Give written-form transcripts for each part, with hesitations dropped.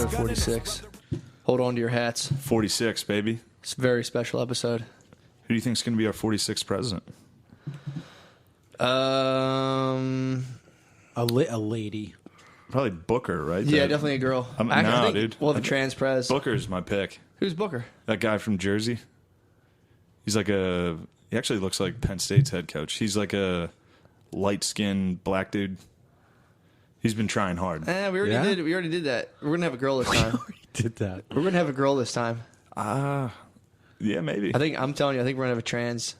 episode 46. Hold on to your hats. 46, baby. It's a very special episode. Who do you think is going to be our 46th president? A lady. Probably Booker, right? Yeah, definitely a girl. No, dude. We'll have a trans prez. Booker's my pick. Who's Booker? That guy from Jersey. He's like he actually looks like Penn State's head coach. He's like a light-skinned black dude. He's been trying hard. We already did that. We're going to have a girl this time. Did that. We're going to have a girl this time. Yeah, maybe. I'm telling you, I think we're going to have a trans.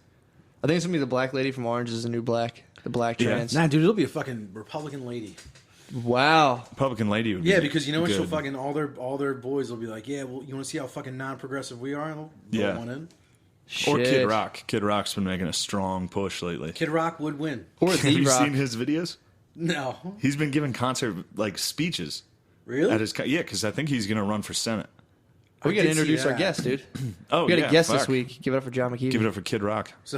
I think it's going to be the black lady from Orange is the New Black. The black trans. Nah, dude, it'll be a fucking Republican lady. Wow. Republican lady would be because you know what? good. She'll fucking all their boys will be like, yeah, well, you want to see how fucking non-progressive we are? And they'll one in. Or Shit. Kid Rock. Kid Rock's been making a strong push lately. Kid Rock would win. Or Have The you Rock. seen his videos? No. He's been giving concert speeches. Really? At his because I think he's going to run for Senate. We got to did see introduce our that. guest, dude. Oh, We got a guest fuck. this week. Give it up for John McKeever. Give it up for Kid Rock. So,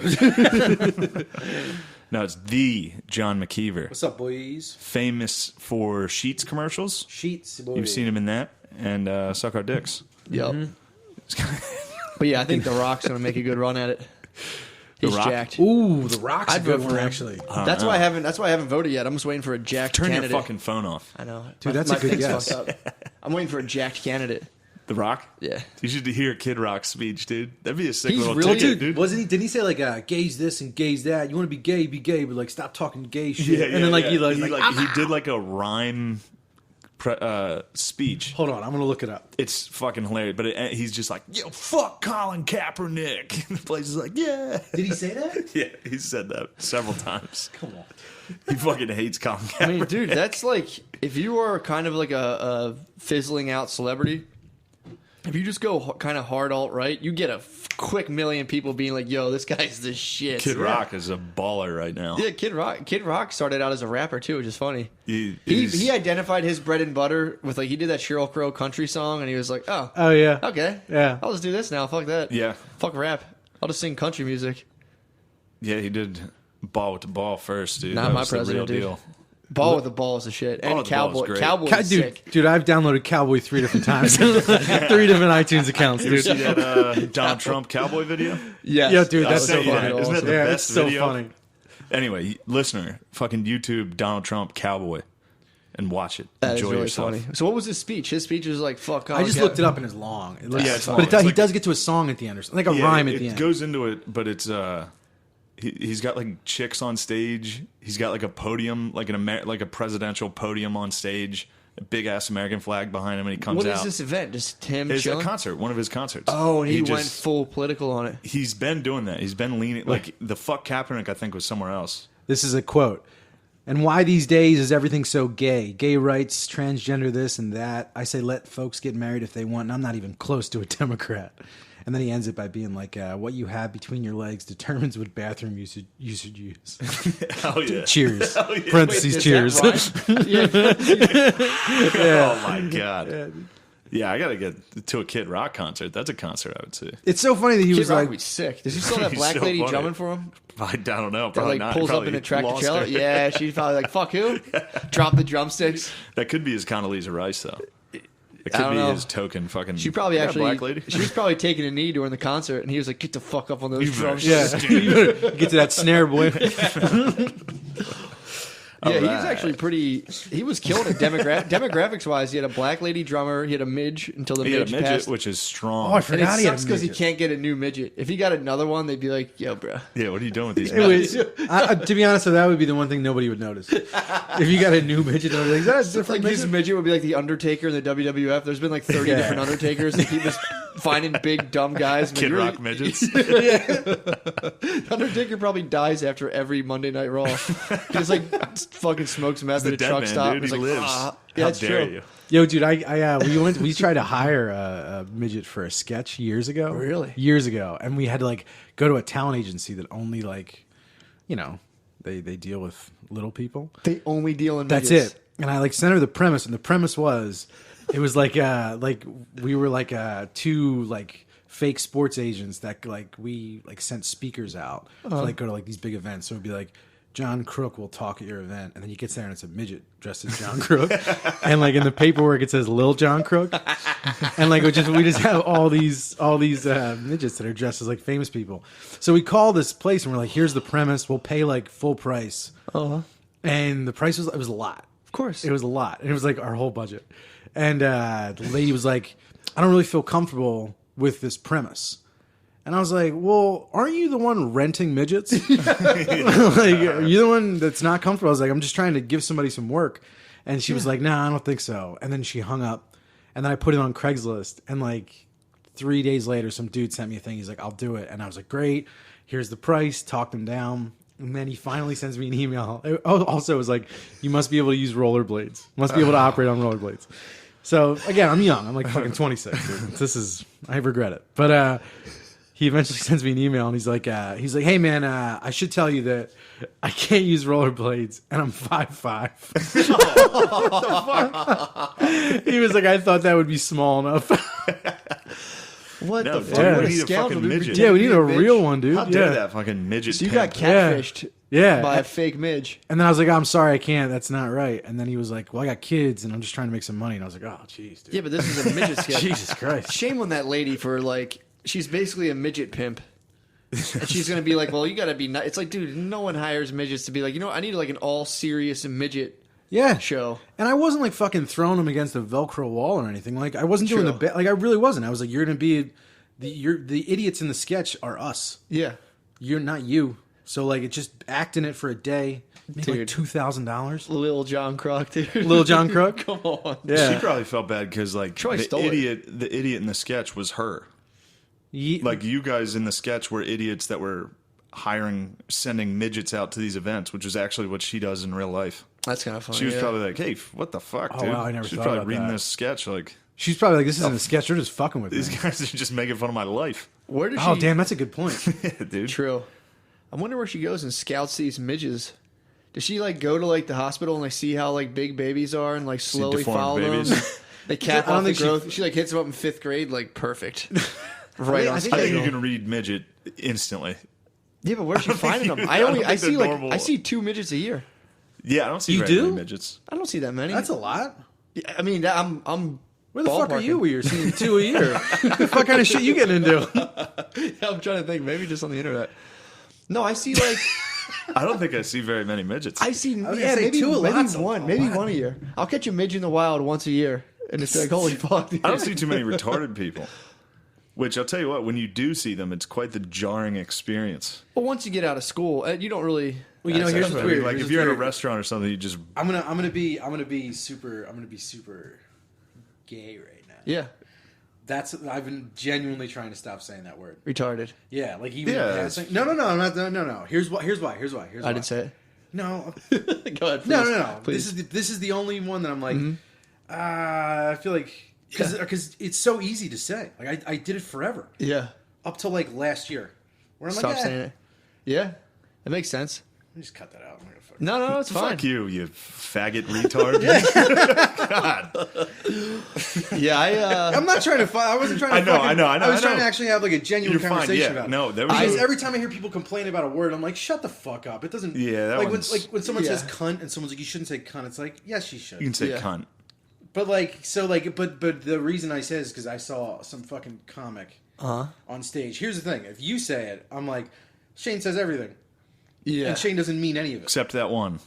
No, it's the John McKeever. what's up, boys? Famous for Sheets commercials. Sheets, boys. You've seen him in that. And Suck Our Dicks. Yep. But yeah, I think The Rock's going to make a good run at it. He's Rock? jacked. Ooh, The Rock's I'd a good vote for one, him. actually. That's why I haven't voted yet. I'm just waiting for a jacked Turn candidate. your fucking phone off. I know. Dude, that's a good thing's guess. fucked up. I'm waiting for a jacked candidate. The Rock? Yeah. You should hear Kid Rock's speech, dude. That'd be a sick He's little really- ticket, Dude, wasn't he? Didn't he say like gays this and gays that? You want to be gay, but like stop talking gay shit. Yeah, and then like yeah. he like, he did like a rhyme speech. hold on, I'm gonna look it up. It's fucking hilarious. But he's just like, yo, fuck Colin Kaepernick. And the place is like, yeah. Did he say that? Yeah, he said that several times. Come on. He fucking hates Colin Kaepernick. I mean, dude, that's like if you are kind of like a fizzling out celebrity. If you just go kind of hard alt-right, you get a quick million people being like, yo, this guy's the shit. Kid Rock is a baller right now. Yeah, Kid Rock started out as a rapper, too, which is funny. He's- He identified his bread and butter with, like, he did that Sheryl Crow country song, and he was like, oh, yeah. okay. Yeah. I'll just do this now. Fuck that. Yeah. Fuck rap. I'll just sing country music. Yeah, he did Ball with the Ball first, dude. Not That my was the president, real dude. deal. Ball with the ball is the shit. Ball And with the Ball is Cowboy. great. Cowboy's sick. Dude, I've downloaded Cowboy 3 different times. 3 different iTunes accounts, You ever dude. see that Donald Trump cowboy video? Yes. Yeah, dude, That that's was so sent you funny. that. Isn't that the Yeah, best it's so video? funny. Anyway, listener, fucking YouTube Donald Trump cowboy and watch it. That is Enjoy really yourself. funny. So what was his speech? His speech was like, fuck I just looked it up and it's long. It looks, Yeah, it's but long. it does, It's he does get to a song at the end or something, like a rhyme at the end. It goes into it, but it's he's got like chicks on stage. He's got like a podium, like like a presidential podium on stage. A big ass American flag behind him, and he comes What out. is this event? Just him It's a chilling? concert, one of his concerts. Oh, and he went just- full political on it. He's been doing that. He's been leaning like the fuck Kaepernick. I think was somewhere else. This is a quote. And why these days is everything so gay? Gay rights, transgender this and that. I say let folks get married if they want, and I'm not even close to a Democrat. And then he ends it by being like, what you have between your legs determines what bathroom you should use. Oh yeah. Cheers. Hell yeah. Parentheses, Wait, cheers. does that Oh my god. Yeah, I gotta get to a Kid Rock concert. That's a concert I would see. It's so funny that he Kid was Rock like, would be sick. Does he still have that He's black so lady funny. drumming for him? I don't know. That Probably like not. pulls up Probably in a tractor lost trailer? her. Yeah, she's probably like, fuck who? Drop the drumsticks. That could be his Condoleezza Rice though. It I could don't be know. his token fucking. She probably Yeah, actually, black lady. she was probably taking a knee during the concert, and he was like, get the fuck up on those You better drums. yeah, you better get to that snare, boy. Yeah, he was Alright. actually pretty. He was killing it demographics wise. He had a black lady drummer. He had a midge until the He had midge a midget, passed. which is strong. Oh, I And it forgot he had a sucks because he midget. can't get a new midget. If he got another one, they'd be like, "Yo, bro." Yeah, what are you doing with these? It was, midgets? to be honest, that would be the one thing nobody would notice. If you got a new midget, they'd be like, that's It's different like his midget. midget would be like the Undertaker in the WWF. There's been like 30 Yeah. different Undertakers. They keep just finding big dumb guys. I'm like, Kid really- Rock midgets. Undertaker probably dies after every Monday Night Raw. He just like fucking smokes meth the at a dead truck man, stop. dude. He's He like, lives. "Ah." How Yeah, that's dare true. you? Yo, dude, we tried to hire a midget for a sketch years ago. Really? Years ago, and we had to like go to a talent agency that only like, you know, they deal with little people. They only deal in That's midgets. it. And I like sent her the premise, and the premise was, it was like we were like two like fake sports agents that like we like sent speakers out to like go to like these big events. So it'd be like, John Crook will talk at your event, and then he gets there and it's a midget dressed as John Crook, and like in the paperwork it says Lil John Crook, and like we just have all these midgets that are dressed as like famous people. So we call this place and we're like, here's the premise, we'll pay like full price, and the price was a lot. Of course, it was a lot, and it was like our whole budget. And the lady was like, I don't really feel comfortable with this premise. And I was like, well, aren't you the one renting midgets? Like, are you the one that's not comfortable? I was like, I'm just trying to give somebody some work. And she was like, nah, I don't think so. And then she hung up. And then I put it on Craigslist. And like 3 days later, some dude sent me a thing. He's like, I'll do it. And I was like, great. Here's the price. Talked him down. And then he finally sends me an email. Also, it was like, you must be able to use rollerblades. Must be able to operate on rollerblades. So again, I'm young. I'm like fucking 26. I regret it. But he eventually sends me an email and he's like, hey man, I should tell you that I can't use rollerblades and I'm 5'5". He was like, I thought that would be small enough. What the dude, fuck? we What a need a scoundrel, fucking dude. midget. Yeah, we need a Pretend to be real bitch. one, dude. How dare that fucking midget? So you got pimp. catfished Yeah. by a fake midge. And then I was like, I'm sorry, I can't. That's not right. And then he was like, well, I got kids and I'm just trying to make some money. And I was like, oh, jeez, dude. Yeah, but this is a midget sketch. Jesus Christ. Shame on that lady for like, she's basically a midget pimp. And she's going to be like, well, you got to be nice. It's like, dude, no one hires midgets to be like, I need like an all serious midget show. And I wasn't like fucking throwing him against a Velcro wall or anything. Like I wasn't doing True. the bit. Like I really wasn't. I was like, you're going to be the idiots in the sketch are us. Yeah. You're not you. So like, it just act in it for a day. Make like Dude. $2,000. Lil John Crook, dude. Lil John Crook. Come on. Yeah. She probably felt bad because like Troy the stole it. idiot in the sketch was her. Ye- Like you guys in the sketch were idiots that were sending midgets out to these events, which is actually what she does in real life. That's kind of funny. She was yeah. probably like, "Hey, what the fuck, dude?" wow, I never She was thought probably about reading that. this sketch like, She's probably like, this isn't a sketch. They're just fucking with "These me. guys are just making fun of my life." Where does Oh, she... damn, that's a good point. Yeah, dude. True. I wonder where she goes and scouts these midges. Does she like go to like the hospital and like see how like big babies are and like slowly deformed follow babies. them? They cap I don't off the think she- growth. She like hits them up in 5th grade, like perfect. Right on I think I think schedule. you can read midget instantly. Yeah, but where's she don't think finding you- them? I don't think I see they're like normal. I see 2 midgets a year. Yeah, I don't see You very do? many midgets. I don't see that many. That's a lot. Yeah, I mean, I'm Where the fuck are ballparking. you where you're seeing 2 a year? The fuck kind of shit you getting into? I'm trying to think. Maybe just on the internet. No, I see like I don't think I see very many midgets. I see was yeah gonna say maybe 2 a maybe lot's a one lot. maybe one a year. I'll catch a midge in the wild once a year, and it's like holy fuck. Dude. I don't see too many retarded people. Which I'll tell you what, when you do see them, it's quite the jarring experience. Well, once you get out of school, you don't really. Well, you know, That's here's actually what's weird. like Here's if what's you're at a weird. restaurant or something, you just I'm gonna be super gay right now. Yeah, I've been genuinely trying to stop saying that word. retarded. Yeah, like even Yeah, in passing. No, I'm not. No. Here's why. I didn't say it. No, Go ahead. Please. no. Please. This is the only one that I'm like. I feel like because it's so easy to say. Like I did it forever Yeah. up till like last year, where I'm Stop like, saying it. Yeah, that makes sense. Let me just cut that out. I'm gonna fuck. No, it's fine. fuck you faggot retard. Yeah, I'm not trying to fight. I wasn't trying to. I know, fucking- I know. I was I trying know. to actually have like a genuine You're fine, conversation yeah. about it. No, there was Because a- every time I hear people complain about a word, I'm like, shut the fuck up. It doesn't. Yeah, that like one's- when someone Yeah. says cunt and someone's like, you shouldn't say cunt. It's like, yes, you should. You can say Yeah. cunt. But like, so like, but the reason I say is because I saw some fucking comic on stage. Here's the thing: if you say it, I'm like, Shane says everything, yeah. and Shane doesn't mean any of it. Except that one.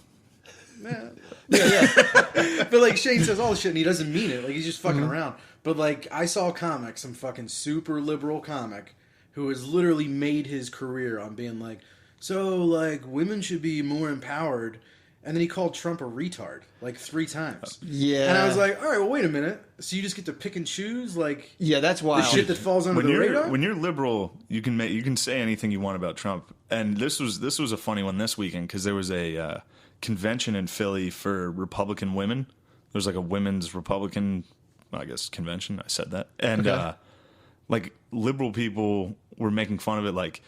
But like, Shane says all the shit, and he doesn't mean it. Like he's just fucking around. But like, I saw a comic, some fucking super liberal comic, who has literally made his career on being like, so like, women should be more empowered. And then he called Trump a retard like 3 times. Yeah. And I was like, all right, well, wait a minute. So you just get to pick and choose like Yeah, that's the wild. shit that falls under When the you're radar? when you're liberal, you can say anything you want about Trump. And this was a funny one this weekend because there was a convention in Philly for Republican women. There was like a women's Republican, I guess, convention. I said that, and Okay. like liberal people were making fun of it, like.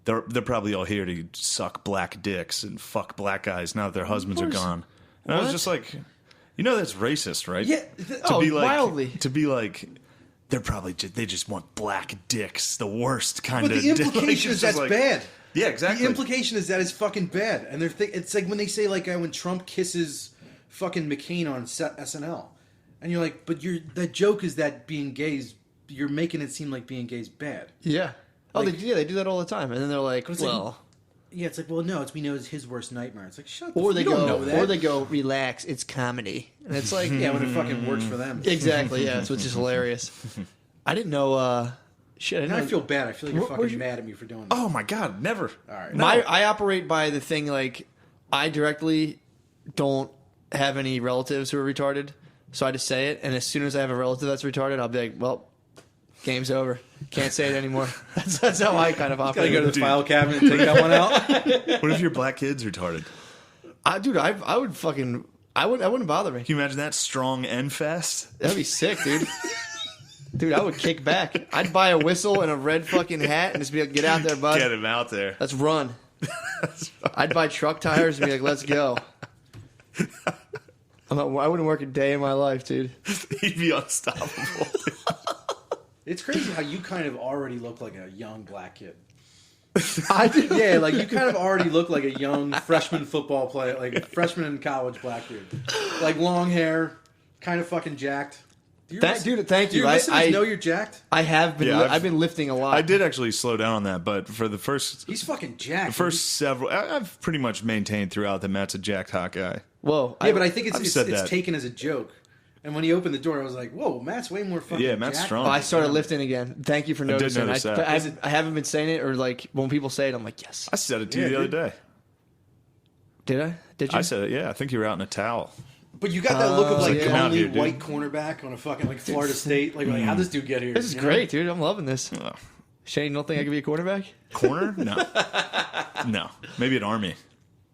They're probably all here to suck black dicks and fuck black guys now that their husbands are course. gone. And I was What? just like, that's racist, right? Yeah. Wildly. To be like, they just want black dicks, the worst kind But of. the dick. implication Like, is it's that's just like- bad. Yeah, exactly. The implication is that it's fucking bad, and it's like when they say like when Trump kisses fucking McCain on SNL, and you're like, but that joke is that being gay is, you're making it seem like being gay is bad. Yeah. Oh, Like, they do that all the time, and then they're like, it's well. Yeah, it's like, well, no, we know it's his worst nightmare. It's like, shut. Or they you don't go, know that. or they go, relax. It's comedy, and it's like, yeah, when it fucking works for them. exactly, yeah. So it's just hilarious. I didn't know. Shit, I didn't And I know. feel bad. I feel like you're Where's fucking your- mad at me for doing that. Oh my god, never. All right. I operate by the thing like I directly don't have any relatives who are retarded, so I just say it, and as soon as I have a relative that's retarded, I'll be like, well, game's over. Can't say it anymore. That's how I kind of Gotta operate. go to the file cabinet and take that one out. What if your black kid's retarded? Dude, I would fucking. It wouldn't bother me. Can you imagine that strong and fast? That'd be sick, dude. Dude, I would kick back. I'd buy a whistle and a red fucking hat and just be like, get out there, bud. Get him out there. Let's run. I'd buy truck tires and be like, let's go. I wouldn't work a day in my life, dude. He'd be unstoppable. It's crazy how you kind of already look like a young black kid. I did. Yeah, like you kind of already look like a young freshman football player, like a freshman in college black dude. Like long hair, kind of fucking jacked. Dude, thank Do you. your listeners I know you're jacked? I have been. Yeah, I've been lifting a lot. I did actually slow down on that, but for the first He's fucking jacked. several, I've pretty much maintained throughout that Matt's a jacked hot guy. Whoa. Yeah, but I think I've it's said that. taken as a joke. And when he opened the door, I was like, "Whoa, Matt's way more fucking." Yeah, Matt's jacked. strong. I started lifting again. Thank you for did noticing. notice that. I haven't been saying it, or like when people say it, I'm like, yes. I said it to you Yeah, the other dude. day. Did I? Did you? I said it. Yeah, I think you were out in a towel. But you got that look of like yeah. the Come out only here, dude. white cornerback on a fucking like Florida State. Like how'd this dude get here? This is You know? great, dude. I'm loving this. Oh. Shane, you don't think I could be a quarterback? Corner? No. No. Maybe an army.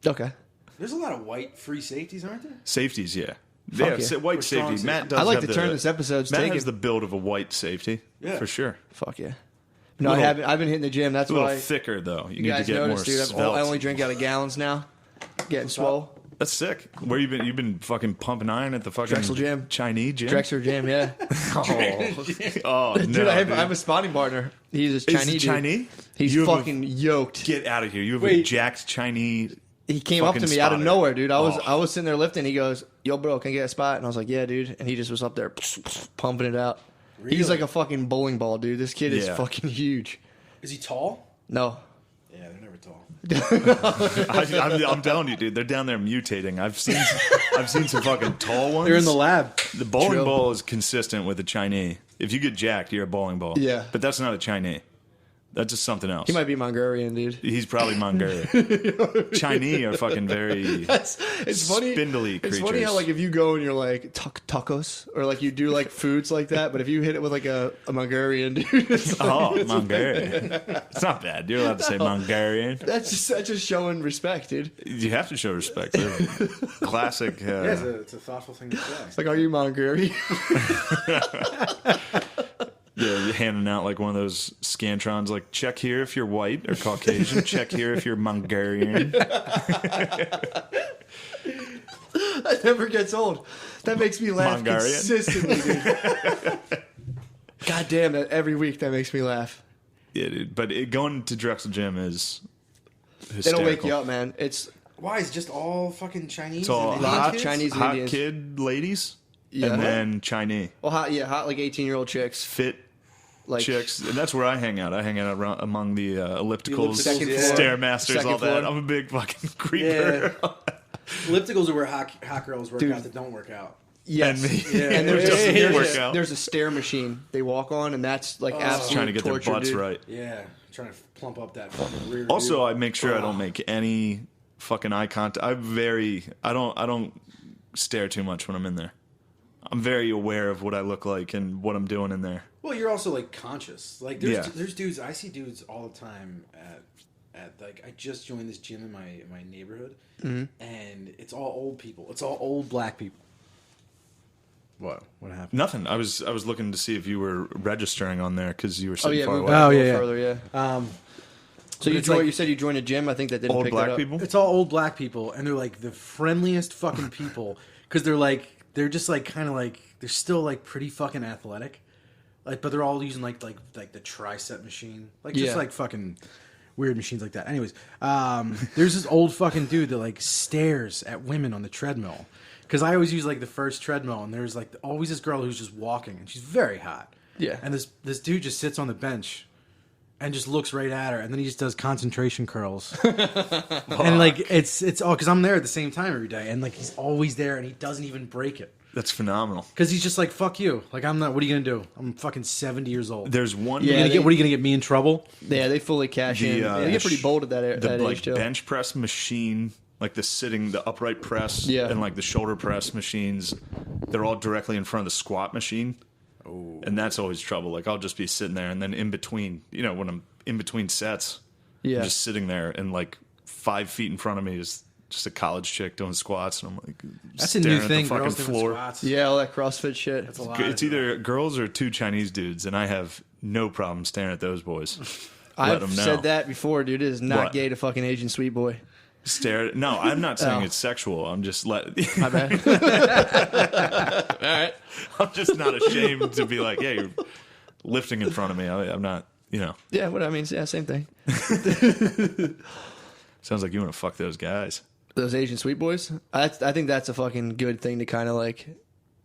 Okay. There's a lot of white free safeties, aren't there? Safeties, yeah. Fuck Yeah, yeah. white Or strong safety. safety. Matt does I like have to turn this episode's Matt taken. has the build of a white safety. Yeah. For sure. Fuck yeah. No, Little- I haven't. I've been hitting the gym. That's It's a little why thicker, though. You you need to guys get noticed, more dude. svelte. I only drink out of gallons now. Getting swole. That's sick. Where you been? You've been fucking pumping iron at the fucking Drexel gym. Chinese gym? Drexler gym, yeah. Oh, no. Dude, I have a spotting partner. He's a Is Chinese. he dude. Chinese? He's You have a- fucking yoked. Get out of here. You have a Wait. jacked Chinese. He came up to fucking me out of spotter. nowhere, dude. I Oh. was sitting there lifting. He goes, "Yo, bro, can I get a spot?" And I was like, "Yeah, dude." And he just was up there pumping it out. He's Really? like a fucking bowling ball, dude. This kid is Yeah. fucking huge. Is he tall? No, Yeah, they're never tall. I'm telling you, dude. They're down there mutating. I've seen some fucking tall ones. They're in the lab. The bowling True. ball is consistent with the Chinese. If you get jacked, you're a bowling ball. Yeah. But that's not a Chinese. That's just something else. he might be Mongolian, dude. He's probably Mongolian. Chinese are fucking very It's funny. spindly It's creatures. funny how like if you go and you're like tacos or like you do like foods like that, but if you hit it with like a Mongolian dude, it's like, Oh, Mongolian. It's not bad. You're allowed to say Mongolian. that's just showing respect, dude. You have to show respect. They're classic. Yeah, it's a thoughtful thing to say. Like, are you Mongolian? They're handing out like one of those scantrons, like check here if you're white or Caucasian. Check here if you're Mongolian. That never gets old. That makes me laugh Mongolian? consistently, dude. God damn, that every week that makes me laugh. Yeah, dude. But going to Drexel Gym is They hysterical. don't wake you up, man. It's Why is it just all fucking Chinese? It's all and Indian hot kids? Chinese and hot Indians. kid ladies, Yeah. and then Chinese well, hot like 18-year-old chicks, fit like chicks, and that's where I hang out. I hang out around among the ellipticals, Second floor. stairmasters, Second all that. floor. I'm a big fucking creeper. Yeah. Ellipticals are where hot girls work Dude. out that don't work out. yes, And me. Yeah. and there's Just a, work there's, out. there's a stair machine they walk on, and that's like absolute Trying to get their torture, butts dude. right. Yeah, trying to plump up that fucking rear. Also, dude. I make sure I don't make any fucking eye contact. I don't stare too much when I'm in there. I'm very aware of what I look like and what I'm doing in there. Well, you're also like conscious. Like Yeah. there's dudes. I see dudes all the time at like I just joined this gym in my neighborhood, and it's all old people. It's all old black people. What? What happened? Nothing. I was looking to see if you were registering on there because you were Oh sitting yeah, far move away. back Oh, a little yeah, yeah. further, yeah. So But you it's like- you said you joined a gym. I think that didn't Old pick that black up. people. It's all old black people, and they're like the friendliest fucking people because they're just like kind of like they're still like pretty fucking athletic, like but they're all using like the tricep machine, like just Yeah. like fucking weird machines like that. Anyways, there's this old fucking dude that like stares at women on the treadmill. Because I always use like the first treadmill, and there's like always this girl who's just walking, and she's very hot. Yeah. And this dude just sits on the bench and just looks right at her, and then he just does concentration curls. And like it's all because I'm there at the same time every day, and like he's always there, and he doesn't even break it. That's phenomenal. Because he's just like, fuck you. Like, I'm not, what are you going to do? I'm fucking 70 years old. There's one. What are you going to get me in trouble? Yeah, they fully cash in. They get pretty bold at that like age, too. bench press machine, like the upright press, and like the shoulder press machines, they're all directly in front of the squat machine. Oh. And that's always trouble. Like, I'll just be sitting there, and then in between, when I'm in between sets, I'm just sitting there, and like 5 feet in front of me is just a college chick doing squats, and I'm like, that's a new thing. At the fucking floor. Squats. Yeah, all that CrossFit shit. That's a lot. It's either girls or 2 Chinese dudes, and I have no problem staring at those boys. I've said that before, dude. It is not gay to fucking Asian sweet boy. No, I'm not saying it's sexual. I'm just My bad. All right. I'm just not ashamed to be like, yeah, you're lifting in front of me. I'm not, Yeah, what I mean, yeah, same thing. Sounds like you want to fuck those guys. Those Asian sweet boys. I think that's a fucking good thing to kind of like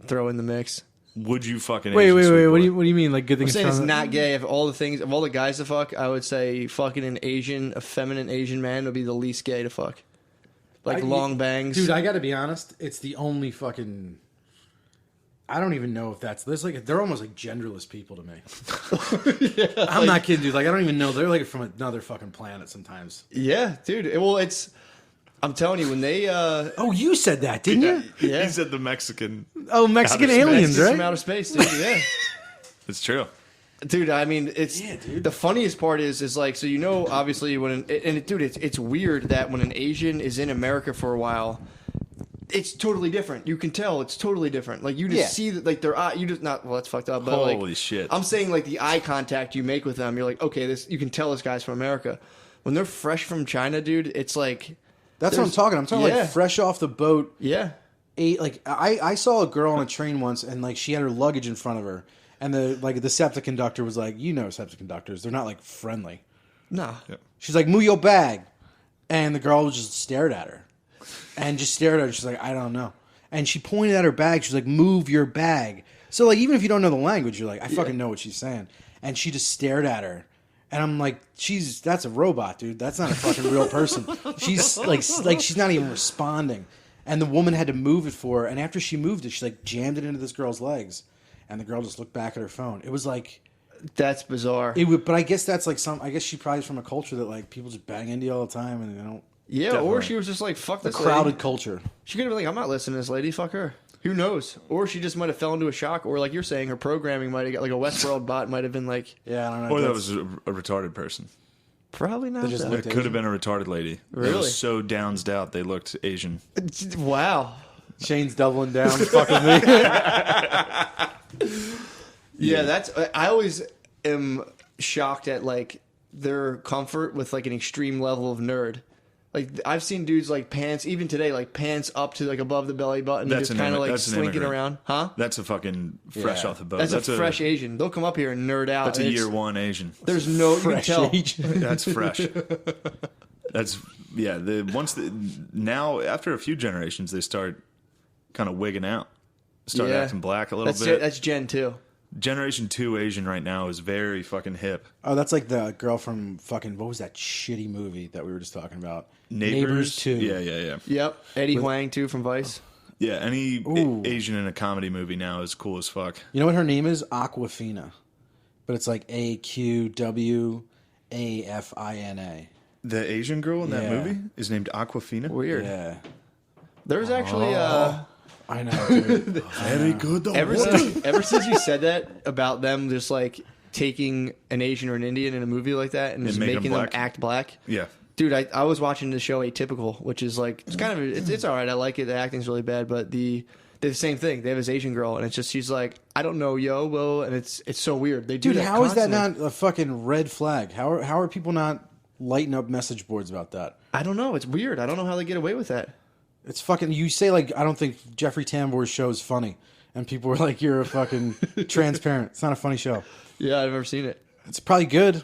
throw in the mix. Would you fucking wait? Asian sweet boy? What do you mean? Like good I'm things? saying it's not gay. Of all the guys to fuck, I would say fucking a feminine Asian man would be the least gay to fuck. Like long bangs, dude. I got to be honest. It's the only fucking. I don't even know if they're almost like genderless people to me. I'm not kidding, dude. Like I don't even know. They're like from another fucking planet sometimes. Yeah, dude. Well, I'm telling you, when they... oh, you said that, didn't you? Yeah. He said the Mexican... Oh, Mexican aliens, right? From outer space, dude. Yeah. It's true. Dude, I mean, it's... Yeah, dude. The funniest part is like, so obviously, it's weird that when an Asian is in America for a while, it's totally different. You can tell it's totally different. Like, you just see that, like, their eye... You just not... Well, that's fucked up, but holy shit. I'm saying, like, the eye contact you make with them, you're like, okay, you can tell this guy's from America. When they're fresh from China, dude, it's like... That's what I'm talking. I'm talking like fresh off the boat. Yeah. I saw a girl on a train once, and like she had her luggage in front of her, and the septic conductor was like, septic conductors, they're not like friendly. No. Yeah. She's like, move your bag, and the girl just stared at her, and just stared at her. She's like, I don't know, and she pointed at her bag. She's like, move your bag. So like even if you don't know the language, you're like, I fucking know what she's saying, and she just stared at her. And I'm like, that's a robot, dude. That's not a fucking real person. She's like she's not even responding. And the woman had to move it for her. And after she moved it, she like jammed it into this girl's legs. And the girl just looked back at her phone. It was like, that's bizarre. But I guess that's like I guess she probably is from a culture that like people just bang into you all the time and they don't. Yeah, definitely. Or she was just like, fuck this lady. Crowded culture. She could have been like, I'm not listening to this lady. Fuck her. Who knows? Or she just might have fell into a shock, or like you're saying, her programming might have got like a Westworld bot might have been like, yeah, I don't know. Or that was a retarded person. Probably not. It could have been a retarded lady. Really? It was so downsed out they looked Asian. Wow. Shane's doubling down, fucking me. Yeah, I always am shocked at like their comfort with like an extreme level of nerd. Like I've seen dudes like pants, even today, like pants up to like above the belly button, just kind of like slinking around, huh? That's a fucking fresh off the boat. That's a fresh Asian. They'll come up here and nerd out. That's a year one Asian. There's no fresh you can tell. Asian. That's fresh. That's now after a few generations they start kind of wigging out, start acting black a little bit. That's Gen 2. Generation 2 Asian right now is very fucking hip. Oh, that's like the girl from fucking, what was that shitty movie that we were just talking about? Neighbors 2. Yeah. Yep. Eddie Huang too from Vice. Yeah, any Asian in a comedy movie now is cool as fuck. You know what her name is? Aquafina. But it's like AQWAFINA. The Asian girl in that movie is named Aquafina? Weird. Yeah. There's actually I know, dude. Very good. Ever since you said that about them just like taking an Asian or an Indian in a movie like that and just making them act black. Yeah. Dude, I was watching the show Atypical, which is like, it's kind of, it's all right. I like it. The acting's really bad, but they're the same thing. They have this Asian girl, and it's just, she's like, I don't know, yo, and it's so weird. They do Dude, that how constantly. is that not a fucking red flag? How are people not lighting up message boards about that? I don't know. It's weird. I don't know how they get away with that. It's fucking, you say like, I don't think Jeffrey Tambor's show is funny. And people were like, you're a fucking transparent. It's not a funny show. Yeah, I've never seen it. It's probably good.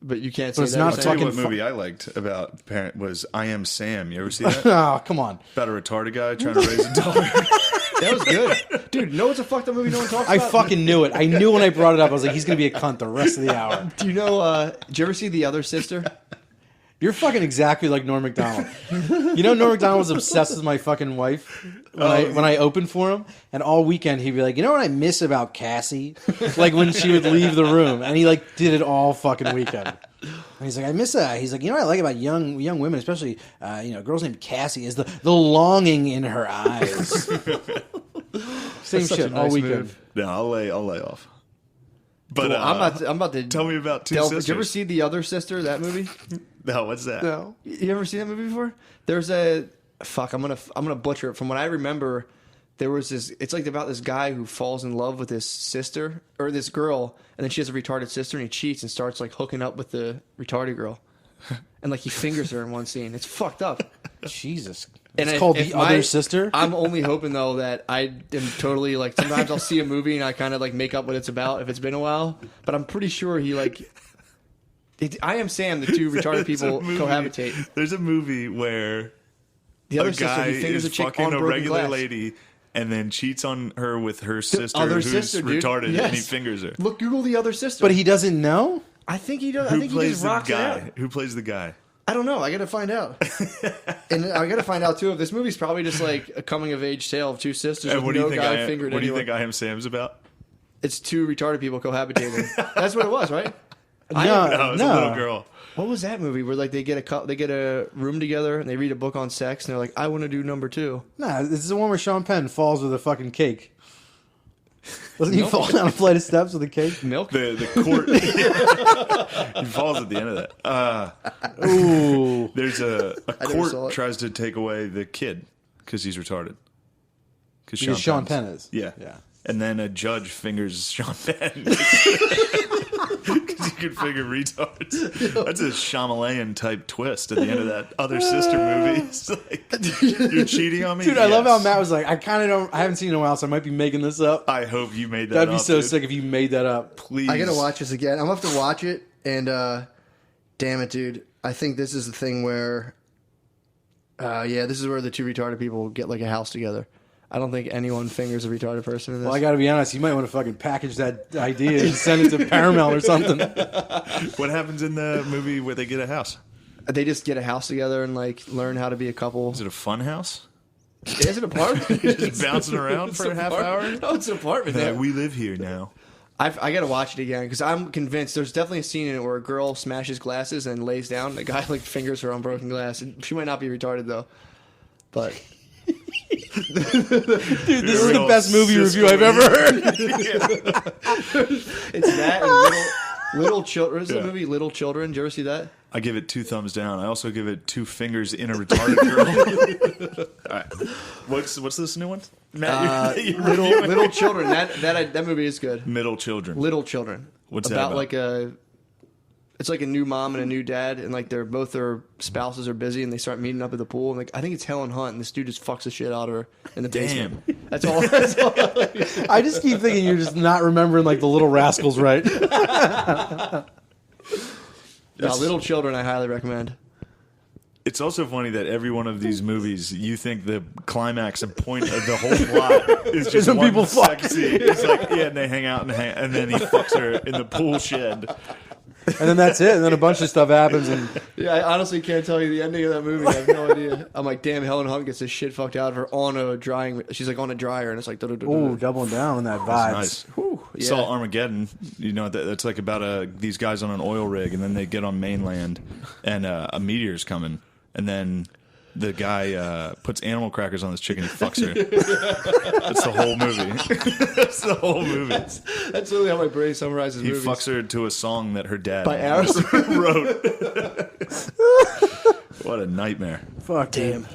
but you can't say But it's that. not I'll tell you what fucking movie I liked about parent was I Am Sam. You ever see that? Oh, come on. About a retarded guy trying to raise a daughter. That was good. Dude, know what's a fucked up movie no one talks I about? fucking knew it. I knew when I brought it up, I was like, he's going to be a cunt the rest of the hour. Do you know, did you ever see The Other Sister? You're fucking exactly like Norm Macdonald. You know, Norm Macdonald was obsessed with my fucking wife when I opened for him, and all weekend he'd be like, "You know what I miss about Cassie?" Like when she would leave the room, and he like did it all fucking weekend. And he's like, "I miss her." He's like, "You know what I like about young women, especially girls named Cassie, is the longing in her eyes." Same such shit a all nice weekend. move. No, I'll lay off. But Cool. I'm about to tell me about Two delve. Sisters. Did you ever see The Other Sister? That movie? No, what's that? No. You ever seen that movie before? There's a fuck. I'm gonna butcher it. From what I remember, there was this. It's like about this guy who falls in love with his sister or this girl, and then she has a retarded sister, and he cheats and starts like hooking up with the retarded girl, and like he fingers her in one scene. It's fucked up. Jesus. And It's if- called if The my- Other Sister? I'm only hoping though that I am totally like. Sometimes I'll see a movie and I kind of like make up what it's about if it's been a while. But I'm pretty sure he like. I Am Sam. The two retarded There's people a movie- cohabitate. There's a movie where The Other a Sister, guy he fingers is a chick fucking on a broken regular glass. lady and then cheats on her with her sister Other who's sister, dude. retarded Yes. and he fingers her. Look, Google The Other Sister. But he doesn't know? I think he does. I Who think he plays just the rocks it out. guy? Who plays the guy? I don't know. I gotta find out. And I gotta find out too if this movie's probably just like a coming of age tale of two sisters And with no guy fingered what do you anyone. think I Am Sam's about? It's two retarded people cohabitating. That's what it was, right? No, No, it's a little girl. What was that movie where like they get a room together and they read a book on sex and they're like, I want to do number 2. Nah, this is the one where Sean Penn falls with a fucking cake. Doesn't he fall down a flight of steps with a cake? Milk. The court. He falls at the end of that. Ooh. There's a never saw court it. tries to take away the kid because he's retarded. Because Sean Penn's- Penn is. Yeah. Yeah. And then a judge fingers Sean Penn because he could figure retards. That's a Shyamalan type twist at the end of that Other Sister movie. It's like, you're cheating on me? Dude, I love how Yes. Matt was like, I haven't seen it in a while, so I might be making this up. I hope you made that That'd be up, so dude. sick if you made that up. Please. I gotta watch this again. I'm gonna have to watch it and damn it, dude. I think this is the thing where this is where the two retarded people get like a house together. I don't think anyone fingers a retarded person in this. Well, I gotta be honest, you might want to fucking package that idea and send it to Paramount or something. What happens in the movie where they get a house? They just get a house together and like learn how to be a couple. Is it a fun house? Is it an apartment? Just bouncing around for a half hour? No, it's an apartment. They're Man. like, we live here now. I gotta watch it again because I'm convinced there's definitely a scene in it where a girl smashes glasses and lays down. And the guy like fingers her on broken glass. And she might not be retarded though, but Dude, this is the best movie review I've ever heard. it's that and little children. Is Yeah. the movie Little Children? Did you ever see that? I give it 2 thumbs down. I also give it 2 fingers in a retarded girl. All right. What's this new one? Matt, you're reviewing? Little Children. That movie is good. Middle Children. Little Children. What's that about? about? It's like a new mom and a new dad, and like both their spouses are busy, and they start meeting up at the pool. And like I think it's Helen Hunt, and this dude just fucks the shit out of her in the basement. That's all. That's all. I just keep thinking you're just not remembering like the Little Rascals, right? Little Children, I highly recommend. It's also funny that every one of these movies, you think the climax and point of the whole plot is just when one people fuck. sex scene. It's like, yeah, and they hang out and then he fucks her in the pool shed. And then that's it. And then a bunch of stuff happens. And Yeah, I honestly can't tell you the ending of that movie. I have no idea. I'm like, damn, Helen Hunt gets this shit fucked out of her on a drying. She's like on a dryer, and it's like, ooh, doubling down on that vibes. Nice. yeah. Saw Armageddon. You know, that's like about these guys on an oil rig, and then they get on mainland, and a meteor's coming, and then the guy puts animal crackers on this chicken and fucks her. That's the whole movie. That's the whole movie. That's literally how my brain summarizes He movies. fucks her to a song that her dad By Aerosmith. wrote. What a nightmare. Fuck, damn.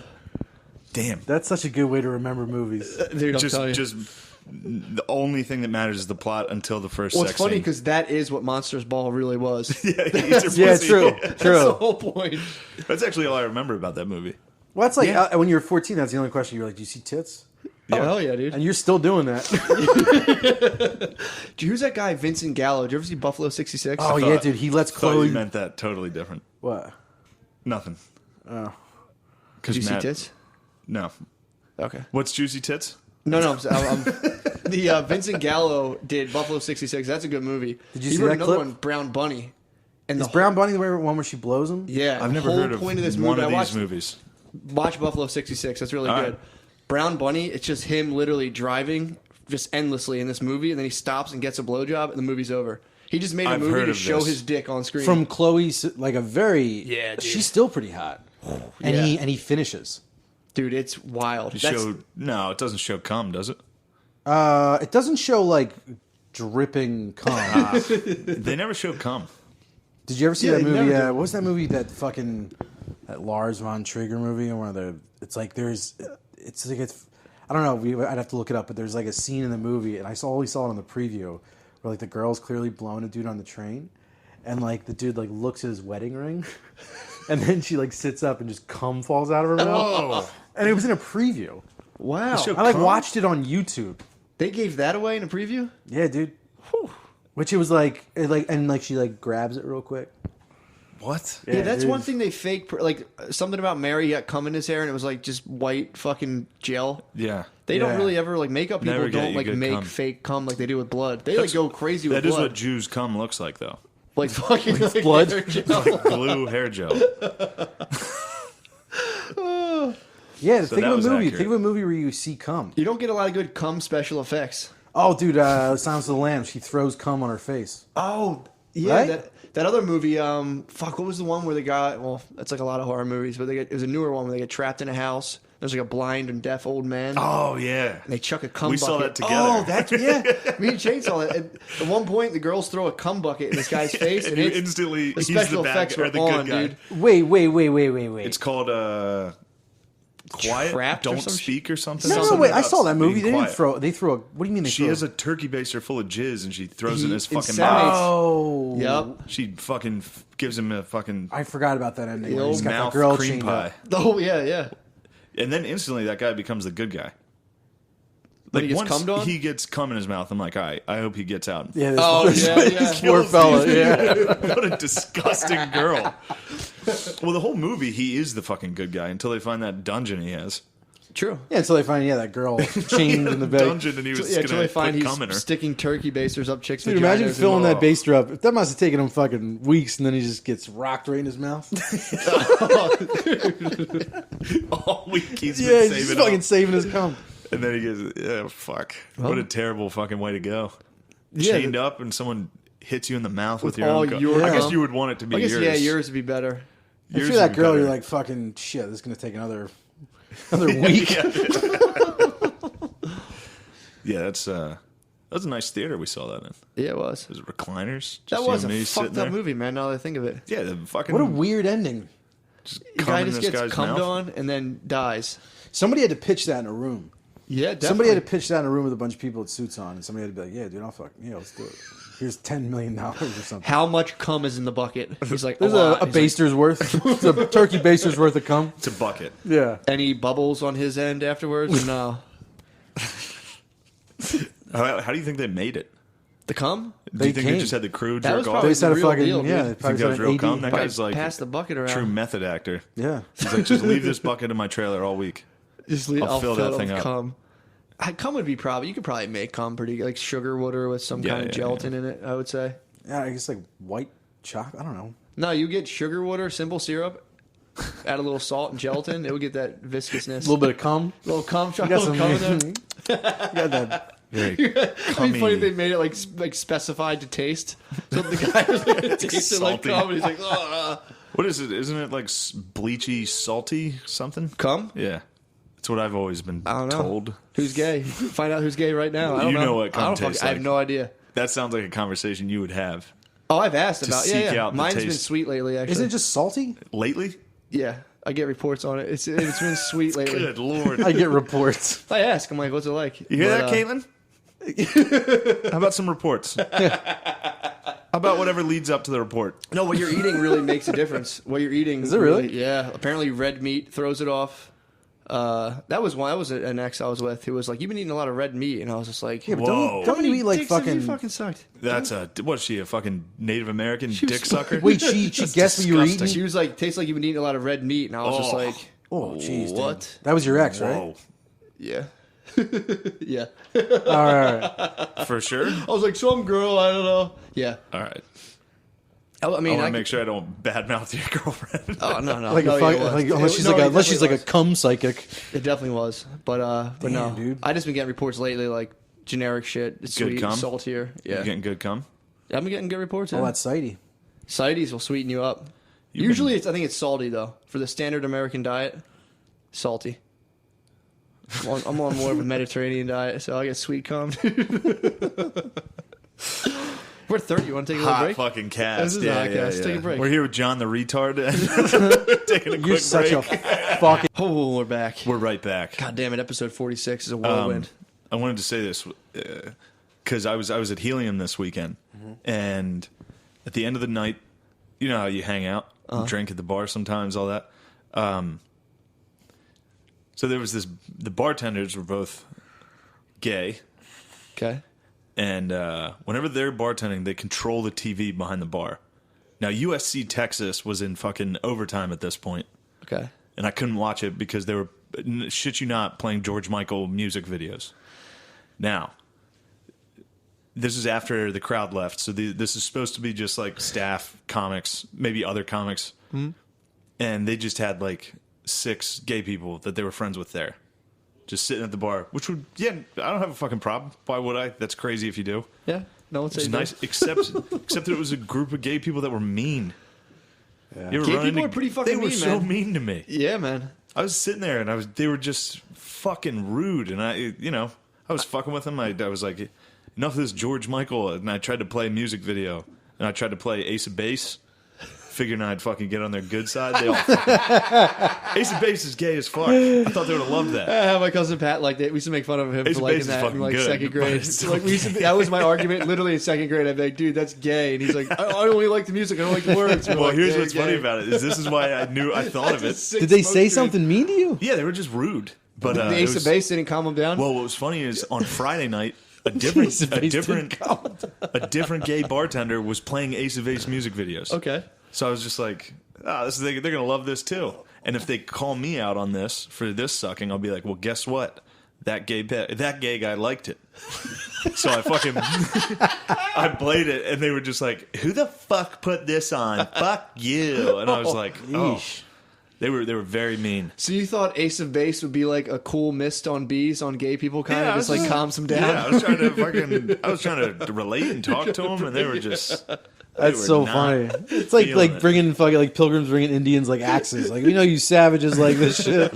Damn. That's such a good way to remember movies. Dude, I'm telling you. Just the only thing that matters is the plot until the first Well, it's sex funny scene. because that is what Monsters Ball really was. Yeah, he eats her Yeah, pussy. true. That's the True. whole point. That's actually all I remember about that movie. Well, that's like when you were 14, that's the only question. You were like, do you see tits? Oh, hell yeah, dude. And you're still doing that. Dude, who's that guy, Vincent Gallo? Did you ever see Buffalo 66? Oh, yeah, dude. He lets Thought Chloe... you meant that totally different. What? Nothing. Oh. Did you see tits? No. Okay. What's Juicy Tits? No, the Vincent Gallo did Buffalo 66. That's a good movie. Did you he see wrote that another clip? one, Brown Bunny. And Is Brown Bunny the one where she blows him? Yeah. I've the never whole heard of point of this one movie, of I these watched, movies. Watch Buffalo 66. That's really All good. right. Brown Bunny, it's just him literally driving just endlessly in this movie, and then he stops and gets a blowjob, and the movie's over. He just made a I've movie heard to of show this. his dick on screen. From Chloe's, like a very... Yeah, dude. She's still pretty hot. And Yeah. he finishes. Dude, it's wild. No, it doesn't show cum, does it? It doesn't show, like, dripping cum. They never show cum. Did you ever see Yeah, that they movie? never do. What was that movie? That Lars von Trier movie, and it's like I don't know. I'd have to look it up, but there's like a scene in the movie, and I only saw it on the preview, where like the girl's clearly blowing a dude on the train, and like the dude like looks at his wedding ring, and then she like sits up and just cum falls out of her mouth, and it was in a preview. wow. show- I like Cum? watched it on YouTube. They gave that away in a preview? Yeah, dude. Which it was like she like grabs it real quick. What? Yeah, that's dude. one thing they fake. Like something about Mary got cum in his hair, and it was like just white fucking gel. Yeah. They Yeah. don't really ever like makeup people Never get don't you like good make cum. fake cum like they do with blood. They like go crazy with That is blood. what Jews' cum looks like, though. like fucking like blood? hair gel. Glue hair gel. Yeah, So think that of was a movie. accurate. Think of a movie where you see cum. You don't get a lot of good cum special effects. Oh, dude, Silence of the Lambs. She throws cum on her face. Oh yeah, Right? that other movie. Fuck, what was the one where they got? Well, that's like a lot of horror movies, but it was a newer one where they get trapped in a house. There's like a blind and deaf old man. Oh, yeah. And they chuck a cum We bucket. saw that together. Oh, that's yeah. Me and Shane saw that. At one point, the girls throw a cum bucket in this guy's face, And and you it's, instantly, the he's special the bad effects guy, or were the on, good guy. dude. Wait. It's called, Quiet, Trapped or Don't some Speak or something. No, Something wait. I about saw that movie. being quiet. They throw. What do you mean they She throw? has a turkey baster full of jizz, and she throws it in his He fucking inseminates- mouth. Oh. Yep. She fucking gives him a fucking I forgot about that ending. The where he's old got that mouth girl cream chained pie. up. Oh yeah. And then instantly that guy becomes the good guy. When he gets once cummed on? he gets cum in his mouth, I'm like, all right, I hope he gets out. Yeah. This Oh, yeah. this poor fella. Yeah. What a disgusting girl. Well, the whole movie, he is the fucking good guy until they find that dungeon he has. True. Yeah. Until they find that girl chained in the bed. Dungeon, and he was Yeah, until going they to find put cum in he's her. sticking turkey basters up chicks' Dude, vaginas. imagine and- filling that Oh. baster up. That must have taken him fucking weeks, and then he just gets rocked right in his mouth. All week he's Yeah, been he's just saving fucking up. saving his cum. And then he goes, yeah, fuck. What a terrible fucking way to go. Yeah, Chained up and someone hits you in the mouth with, With your all own cum. your I guess cum. you would want it to be I guess yours. yeah, yours would be better. If Yours you're that would be girl, better. you're like, fucking shit, this is going to take another week. Yeah, that was a nice theater we saw that in. Yeah, it was. There's recliners. Just That you was and a me sitting fucked up there. movie, man. Now that I think of it, Yeah, the fucking What a weird ending. just the cum guy in just this gets guy's cummed mouth. on and then dies. Somebody had to pitch that in a room. Yeah, definitely. Somebody had to pitch that in a room with a bunch of people with suits on, and somebody had to be like, yeah, dude, I'll let's do it. Here's $10 million or something. How much cum is in the bucket? He's like, There's lot. a He's like, baster's worth. It's a turkey baster's worth of cum. It's a bucket. Yeah. any bubbles on his end afterwards? Or no. How do you think they made it? The cum? Do you think they came. just had the crew That jerk was off? probably They just had the a real fucking, deal, dude. yeah. They Think probably that was had an real AD. cum? That guy's like Pass the bucket around. true method actor. Yeah. He's like, just leave this bucket in my trailer all week. Just leave, I'll fill that it thing with up. Cum. Cum would be probably. You could probably make cum pretty like sugar water with some Yeah, kind of yeah, gelatin in it. I would say. Yeah, I guess like white chocolate. I don't know. No, you get sugar water, simple syrup, add a little salt and gelatin. It would get that viscousness. A little bit of cum. little cum, You got some. cum in there. You got that. Very It'd be funny cummy. if they made it like specified to taste. So the guy was like, tasted like Salty. cum, and he's like, "Ugh." What is it? Isn't it like bleachy, salty something? Cum? Yeah. That's what I've always been I don't know. told. Who's gay? Find out who's gay right now. I don't You know. know what cum I don't tastes I have like. no idea. That sounds like a conversation you would have. Oh, I've asked To about. seek Yeah. out the Mine's been taste. sweet lately. Actually, Isn't it just salty? Lately? Yeah, I get reports on it. It's been sweet lately. Good Lord. I get reports. I ask. I'm like, what's it like? You hear But, that, Caitlin? How about some reports? How about whatever leads up to the report? No, what you're eating really makes a difference. What you're eating. Is it really? Yeah. Apparently, red meat throws it off. That was one. That was an ex I was with who was like, "You've been eating a lot of red meat," and I was just like, Yeah, but Whoa. don't you eat like dicks have fucking? you fucking sucked. That's what's she, a fucking Native American dick sucker? Wait, she guessed what you were disgusting. eating. She was like, "Tastes like you've been eating a lot of red meat," and I was just Oh. like, Oh, jeez, dude. what? That was your ex, right? Whoa. Yeah, yeah. All right. For sure? I was like, "Some girl, I don't know." Yeah, All right. I I mean, want to make sure I don't badmouth your girlfriend. Oh no, Like, no, a yeah, fuck, it was. like It- unless she's no, like it unless she's like definitely a cum psychic. was. It definitely was, but Damn, no, dude. I just been getting reports lately, like generic shit. It's Good sweet, cum? saltier. Yeah, You getting good cum? I've been getting good reports. Oh, Yeah. that's sighty. Cides will sweeten you up. You've Usually, been- I think it's salty though. For the standard American diet, salty. I'm on more of a Mediterranean diet, so I get sweet cum. We're 30. You want to take a little Hot break? fucking cast. This is a hot cast. Take a break. We're here with John the retard. Taking a You're quick such break. a fucking. Oh, we're back. We're right back. God damn it! Episode 46 is a whirlwind. I wanted to say this because I was at Helium this weekend, and at the end of the night, you know how you hang out, and drink at the bar sometimes, all that. So there was this. The bartenders were both gay, Okay. and whenever they're bartending, they control the TV behind the bar. Now USC Texas was in fucking overtime at this point, Okay. and I couldn't watch it because they were, shit you not, playing George Michael music videos. Now, this is after the crowd left, so this is supposed to be just like staff, comics, maybe other comics, and they just had like 6 gay people that they were friends with there, just sitting at the bar. Which would, I don't have a fucking problem. Why would I? That's crazy if you do. Yeah. No one It's says nice, except that it was a group of gay people that were mean. Yeah. You ever Gay run people into- are pretty fucking They were mean, so man. mean to me. Yeah, man. I was sitting there and they were just fucking rude, and I was fucking with them. I was like, enough of this George Michael, and I tried to play a music video, and I tried to play Ace of Base, figuring I'd fucking get on their good side. They all Ace of Base is gay as fuck. I thought they would have loved that. My cousin Pat liked it. We used to make fun of him Ace for of liking Base is that in fucking like good, second but grade. it's still Like we used to, that was my argument. Literally in second grade, I'd be like, "Dude, that's gay," and he's like, "I only like the music. I don't like the words." We're Well, like, here's "Yeah, what's you're funny gay." about it is this is why I thought of it. Did they say something mean to you? Yeah, they were just rude. But The it Ace of was- Base didn't calm him down. Well, what was funny is on Friday night, a Ace of Base different didn't gay bartender was playing Ace of Base music videos. Okay. So I was just like, they're gonna love this too. And if they call me out on this for this sucking, I'll be like, well, guess what? That gay guy liked it. So I I played it, and they were just like, who the fuck put this on? Fuck you. And I was like, oh. They were very mean. So you thought Ace of Base would be like a cool mist on bees on gay people, kind Yeah, of I just was like just- calms them down. Yeah, I was trying to relate and talk to them, and they were just. That's were so not funny. It's like feeling it. bringing fucking like pilgrims bringing Indians like axes. Like we know you savages like this shit.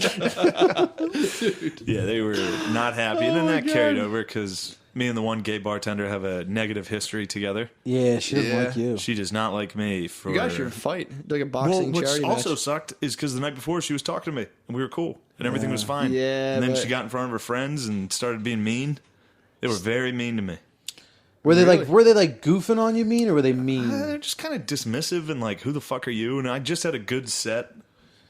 Yeah, they were not happy, and then that carried over because me and the one gay bartender have a negative history together. Yeah, she doesn't Yeah. like you. She does not like me for. You guys should fight like a Well, boxing what charity also match. sucked is because the night before she was talking to me and we were cool and everything was fine. Yeah, and then but- she got in front of her friends and started being mean. They were very mean to me. Were they Really? were they like goofing on you mean or were they mean? They're just kind of dismissive and like, who the fuck are you? And I just had a good set.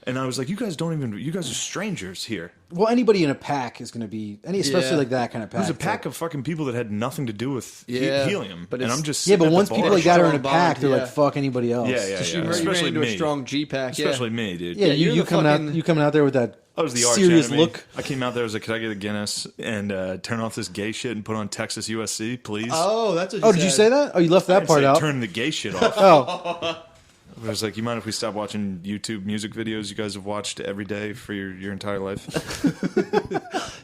And I was like, you guys are strangers here. Well, anybody in a pack is going to be especially Yeah. like that kind of pack. It was a pack of fucking people that had nothing to do with Yeah, helium. but And it's- I'm just Yeah, sitting but at the once bar. people like that are in a Strong pack, bond, they're yeah. like fuck anybody else. Yeah, You ran especially into a me. strong G pack. Especially me, dude. Yeah, you're you the coming fucking- out you coming out there with that I was the arch serious enemy. look. I came out there, I was like, could I get a Guinness and turn off this gay shit and put on Texas USC, please? Oh, that's what. Oh, did you say that? Oh, you left that I'd part say out. turn the gay shit off. Oh, I was like, you mind if we stop watching YouTube music videos you guys have watched every day for your entire life?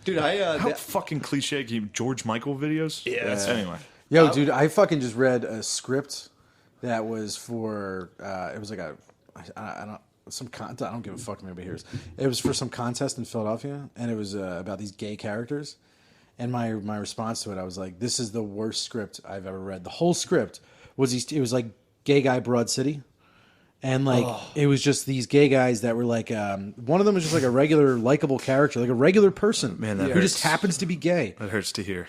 Dude, How fucking cliche can you, George Michael videos? Yeah, that's- Anyway. yo, dude, I fucking just read a script that was for it was like I don't give a fuck if anybody hears. It was for some contest in Philadelphia, and it was about these gay characters. And my response to it, I was like, "This is the worst script I've ever read." The whole script was it was like Gay Guy Broad City, and like it was just these gay guys that were like one of them was just like a regular likable character, like a regular person, Man, that who just hurts. happens to be gay. That hurts to hear.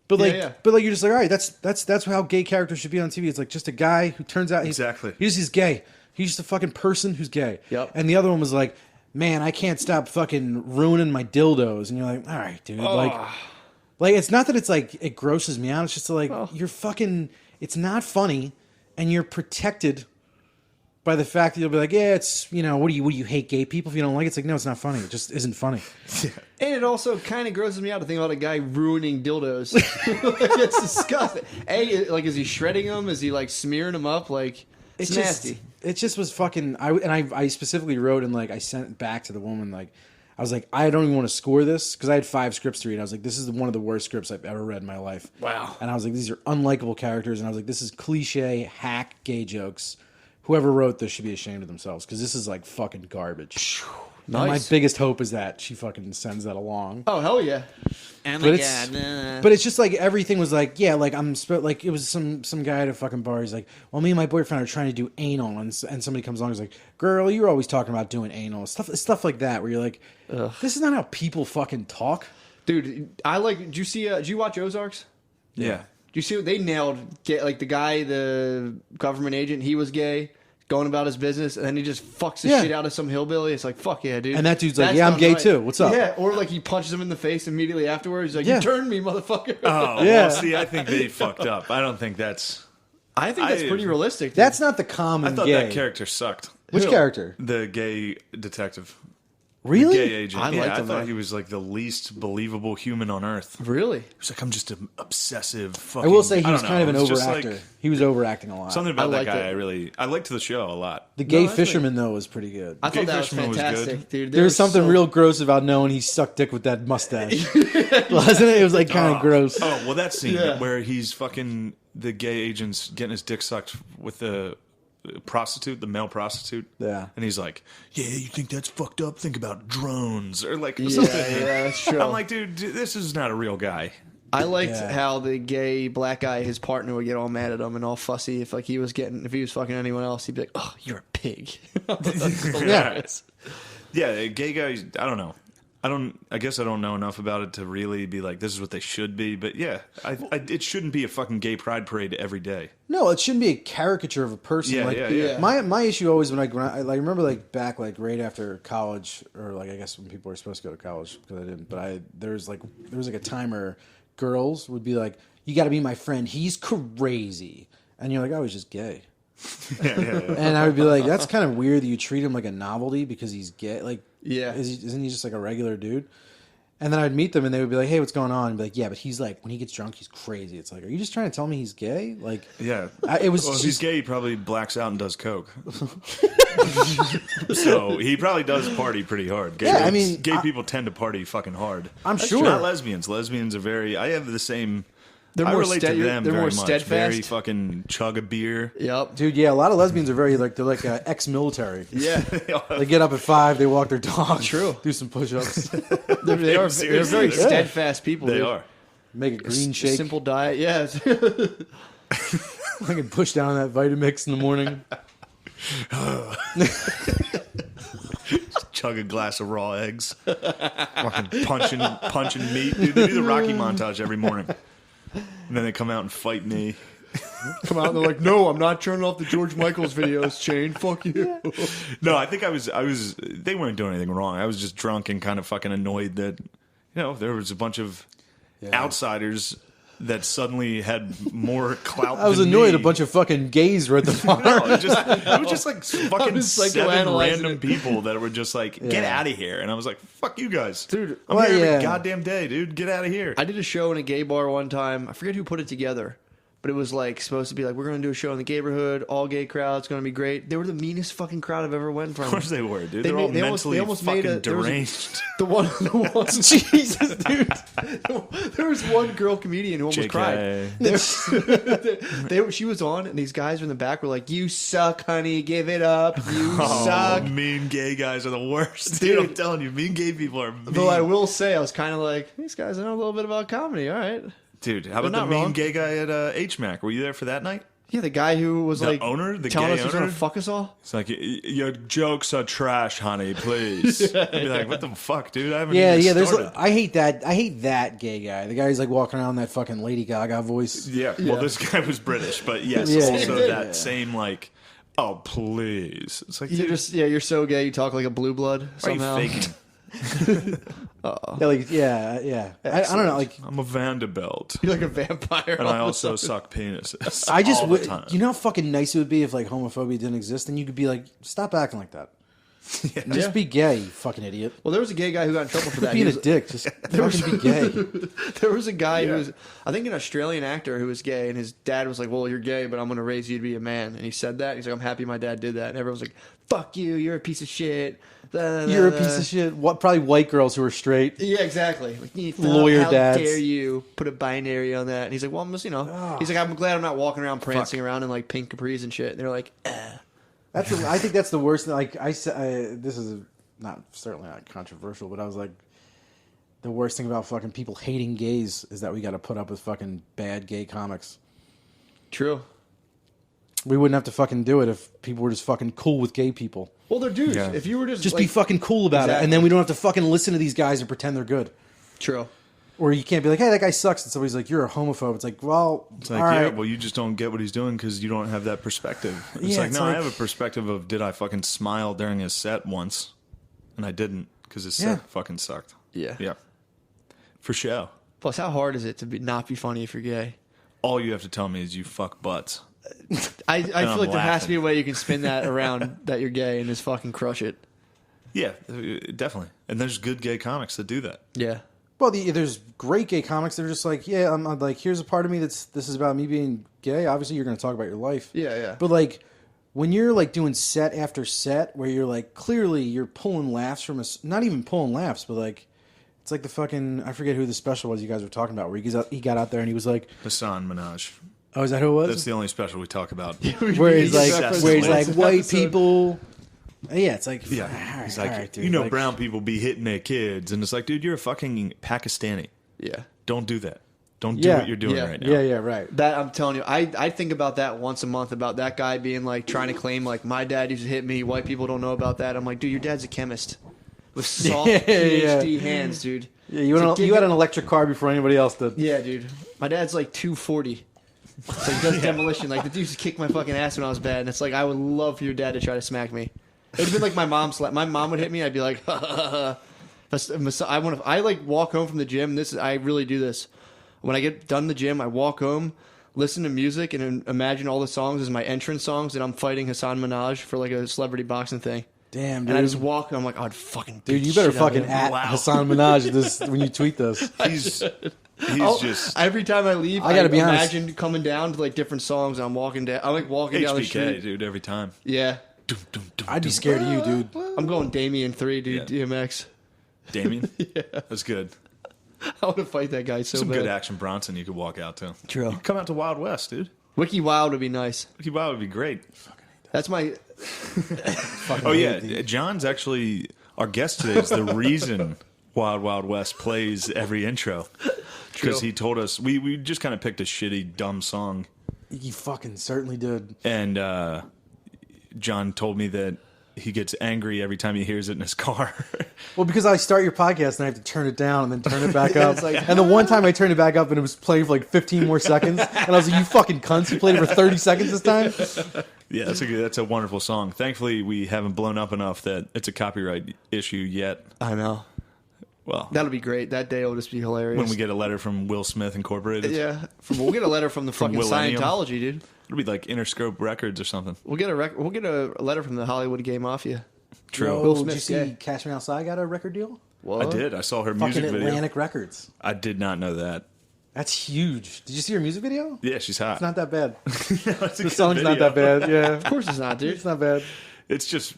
But like, yeah. but like, you're just like, all right, that's how gay characters should be on TV. It's like just a guy who turns out Exactly. he's gay. He's just a fucking person who's gay. Yep. And the other one was like, man, I can't stop fucking ruining my dildos. And you're like, all right, dude. Like it's not that it's like it grosses me out. It's just like you're fucking. It's not funny, and you're protected by the fact that you'll be like, yeah, it's what do you hate gay people if you don't like it? It's like no, it's not funny. It just isn't funny. And it also kind of grosses me out to think about a guy ruining dildos. Like, it's disgusting. Like, is he shredding them? Is he like smearing them up? Like, it's nasty. It just was fucking. I specifically wrote and like I sent it back to the woman like. I was like, I don't even want to score this because I had 5 scripts to read. I was like, this is one of the worst scripts I've ever read in my life. Wow. And I was like, these are unlikable characters. And I was like, this is cliche, hack gay jokes. Whoever wrote this should be ashamed of themselves because this is like fucking garbage. Nice. And my biggest hope is that she fucking sends that along. Oh, hell yeah. And but it's just like everything was like, yeah, like like it was some guy at a fucking bar. He's like, well, me and my boyfriend are trying to do anal, and somebody comes along and is like, girl, you're always talking about doing anal stuff like that. Where you're like, this is not how people fucking talk, dude. Did you see? Did you watch Ozarks? Yeah. Did you see what they nailed? Like the guy, the government agent, he was gay. Going about his business, and then he just fucks the shit out of some hillbilly. It's like, fuck yeah, dude. And that dude's like, yeah, I'm gay too. What's up? Yeah, or like he punches him in the face immediately afterwards. He's like, you turned me, motherfucker. Oh, yeah. Well, see, I think they fucked up. I don't think that's... I think that's pretty realistic. Dude. That's not the common I thought gay. That character sucked. Which character? The gay detective. Really? The gay agent. I thought he was like the least believable human on earth. Really? He was like, I'm just an obsessive fucking... I will say he was kind of an overactor. Like, he was overacting a lot. Something about that guy I liked the show a lot. The gay fisherman, though, was pretty good. I thought that was fantastic, dude. There was something real gross about knowing he sucked dick with that mustache. Wasn't it? It was like kind of gross. Oh, well, that scene where he's fucking... The gay agent's getting his dick sucked with the... prostitute, the male prostitute. Yeah. And he's like, yeah, you think that's fucked up? Think about drones. Or like something. Yeah, that's true. I'm like, dude, this is not a real guy. I liked how the gay black guy, his partner, would get all mad at him and all fussy if he was fucking anyone else. He'd be like, "Oh, you're a pig." Yeah, gay guys. I don't know. I guess I don't know enough about it to really be like, this is what they should be. But yeah, it shouldn't be a fucking gay pride parade every day. No, it shouldn't be a caricature of a person. Yeah. My issue always when I remember like back like right after college, or like I guess when people were supposed to go to college because I didn't. But there was like a time where girls would be like, "You got to be my friend. He's crazy," and you're like, "Oh, he's just gay." And I would be like, that's kind of weird that you treat him like a novelty because he's gay. Like, isn't he just like a regular dude? And then I'd meet them and they would be like, hey, what's going on? And be like, yeah, but he's like, when he gets drunk, he's crazy. It's like, are you just trying to tell me he's gay? Like, yeah, it was. Well, if he's gay, he probably blacks out and does coke. So he probably does party pretty hard. Gay people tend to party fucking hard. I'm sure. Not lesbians. Lesbians are very. I have the same. I relate to them they're very more much. steadfast. Very fucking chug a beer. Yep, dude. Yeah, a lot of lesbians are they're like ex-military. Yeah, they get up at 5, they walk their dog. True. Do some push-ups. They're very steadfast people. They are. Make a green shake. Simple diet. Yeah. I can push down that Vitamix in the morning. Chug a glass of raw eggs. Fucking punching meat. Dude, they do the Rocky montage every morning. And then they come out and fight me. Come out and they're like, no, I'm not turning off the George Michaels videos, Shane. Fuck you. No, I think I was, they weren't doing anything wrong. I was just drunk and kind of fucking annoyed that, there was a bunch of outsiders that suddenly had more clout. I was than annoyed. me. A bunch of fucking gays were at the bar. No, it was just like fucking 7 random people that were just like, get out of here. And I was like, fuck you guys. Dude, I'm here every goddamn day, dude. Get out of here. I did a show in a gay bar one time. I forget who put it together. But it was like supposed to be like, we're going to do a show in the neighborhood, all gay crowd, it's going to be great. They were the meanest fucking crowd I've ever went from. Of course they were, dude. They're all mentally fucking deranged. The one, Jesus, dude. There was one girl comedian who almost cried. She was on, and these guys in the back were like, you suck, honey, give it up, you suck. Mean gay guys are the worst. Dude, I'm telling you, mean gay people are mean. Though I will say, I was kind of like, these guys know a little bit about comedy, all right. Dude, how about the mean gay guy at HMAC? Were you there for that night? Yeah, the guy who was the owner, the telling gay us he was going to fuck us all. It's like, your jokes are trash, honey, please. I'd be like, what the fuck, dude? I haven't even started. I hate that gay guy. The guy who's like walking around that fucking Lady Gaga voice. Yeah, well, this guy was British, but yes, also that same like Oh, please. It's like, You're so gay. You talk like a blue blood somehow. Are you faking? Yeah. I don't know. Like, I'm a Vanderbilt. You're like a vampire. And I also suck penises. I just all the time. you know how fucking nice it would be if like homophobia didn't exist, and you could be like, stop acting like that. Just be gay, you fucking idiot. Well, there was a gay guy who got in trouble for that. Being a dick, just fucking be gay. There was a guy who was, I think, an Australian actor who was gay, and his dad was like, "Well, you're gay, but I'm going to raise you to be a man." And he said that. He's like, "I'm happy my dad did that." And everyone was like, "Fuck you, you're a piece of shit." You're a piece of shit. What? Probably white girls who are straight. Yeah, exactly. Like, Lawyer how dads. dare you put a binary on that? And he's like, "Well, I'm just, he's like, I'm glad I'm not walking around prancing around in like pink capris and shit." And they're like, I think that's the worst. Like this is certainly not controversial, but I was like, the worst thing about fucking people hating gays is that we got to put up with fucking bad gay comics. True. We wouldn't have to fucking do it if people were just fucking cool with gay people. Well, they're dudes. Yeah. If you were Just like, be fucking cool about it, and then we don't have to fucking listen to these guys and pretend they're good. True. Or you can't be like, hey, that guy sucks, and somebody's like, you're a homophobe. It's like, well, It's like, all right. yeah, well, you just don't get what he's doing because you don't have that perspective. It's Yeah, like, it's no, I like- have a perspective of did I fucking smile during his set once, and I didn't because his set fucking sucked. Yeah. Yeah, for sure. Plus, how hard is it to not be funny if you're gay? All you have to tell me is you fuck butts. I feel I'm like there has to be a laughing. way you can spin that around that you're gay and just fucking crush it. Yeah, definitely. And there's good gay comics that do that. Yeah. Well, there's great gay comics that are just like, yeah, I'm like, here's a part of me this is about me being gay. Obviously, you're going to talk about your life. Yeah. But like, when you're like doing set after set, where you're like, clearly you're pulling laughs from not even pulling laughs, but like, it's like the fucking, I forget who the special was you guys were talking about, where he got out there and he was like, Hassan Minaj. oh, is that who it was? That's the only special we talk about. Where he's like, obsessed where he's with like, it. white people. Yeah, it's like, Yeah, all right, he's like, all right, dude. you know, like, brown people be hitting their kids, and it's like, dude, you're a fucking Pakistani. Yeah. Don't do that. Don't do what you're doing right now. Yeah, right. That I'm telling you, I think about that once a month about that guy being like trying to claim like my dad used to hit me. White people don't know about that. I'm like, dude, your dad's a chemist with soft PhD hands, dude. Yeah, you had an electric car before anybody else did. Yeah, dude. My dad's like 240. It's like does demolition. Like the dude used to kick my fucking ass when I was bad, and it's like I would love for your dad to try to smack me. It'd been like my mom slap. My mom would hit me. I'd be like, I like walk home from the gym. I really do this. When I get done the gym, I walk home, listen to music, and imagine all the songs as my entrance songs, and I'm fighting Hassan Minaj for like a celebrity boxing thing. Damn, dude. And I just walk, and I'm like, I'd fucking Dude, beat you better the shit out of fucking him. at Hassan Minaj this when you tweet this. He's Oh, just every time I leave, I gotta be honest. imagine coming down to like different songs. And I'm walking down. I'm like walking down the HBK, street. dude, every time. Yeah, I'd be scared of you, dude. I'm going Damien 3, dude. Yeah. DMX. Damien? Yeah. That's good. I want to fight that guy so Some bad. good Action Bronson you could walk out to. True. You come out to Wild West, dude. Wiki Wild would be nice. Wiki Wild would be great. That's my. Oh, yeah. John's actually our guest today is the reason Wild Wild West plays every intro. Because he told us, we just kind of picked a shitty, dumb song. You fucking certainly did. And John told me that he gets angry every time he hears it in his car. Well, because I start your podcast and I have to turn it down and then turn it back up. It's like- And the one time I turned it back up and it was playing for like 15 more seconds. And I was like, you fucking cunts, you played it for 30 seconds this time? Yeah, that's a wonderful song. Thankfully, we haven't blown up enough that it's a copyright issue yet. I know. Well, That'll be great. That day will just be hilarious. when we get a letter from Will Smith Incorporated, Yeah. We'll get a letter from the fucking Millennium. Scientology, dude. it'll be like Interscope Records or something. We'll get a letter from the Hollywood Gay Mafia. True. Yo, Will did you Smith's see gay. Catch Me Outside got a record deal? What? I did. I saw her Fucking music video. Atlantic Records. I did not know that. That's huge. Did you see her music video? Yeah, she's hot. It's not that bad. It's a The good song's not video. that bad. Yeah. Of course it's not, dude. It's not bad. It's just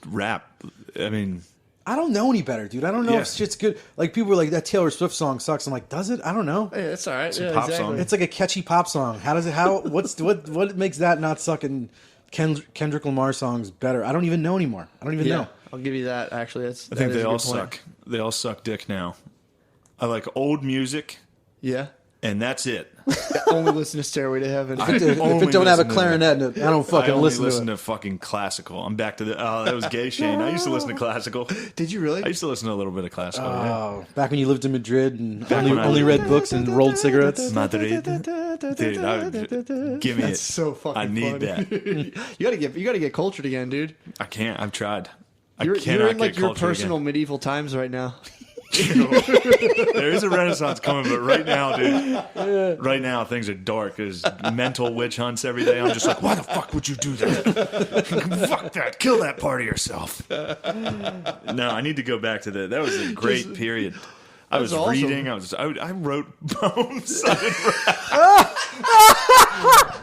rap. I mean, I don't know any better, dude. I don't know Yeah. if shit's good. Like, people were like, that Taylor Swift song sucks. I'm like, does it? I don't know. Hey, that's all right. It's a Yeah, pop exactly. song. It's like a catchy pop song. How does it, what makes that not suck and Kendrick Lamar songs better? I don't even know anymore. I don't even Yeah, know. I'll give you that. Actually, I think they all suck. They all suck dick now. I like old music, Yeah. and that's it. Only listen to Stairway to Heaven. If it don't have a clarinet in it, I don't fucking I only listen to it. fucking classical. I'm back to the. Oh, that was gay, Shane. I used to listen to classical. Did you really? I used to listen to a little bit of classical. Oh, back when you lived in Madrid and when I only lived- read books and rolled cigarettes. Madrid. Dude, give me That's it. so fucking I need funny. that. You gotta get cultured again, dude. I can't. I've tried. You're cannot in like get your cultured personal again. medieval times right now. There is a renaissance coming, but right now, dude, right now things are dark. There's mental witch hunts every day. I'm just like, why the fuck would you do that? Fuck that. Kill that part of yourself. No, I need to go back to that. That was a great period. I was awesome. reading. I wrote poems.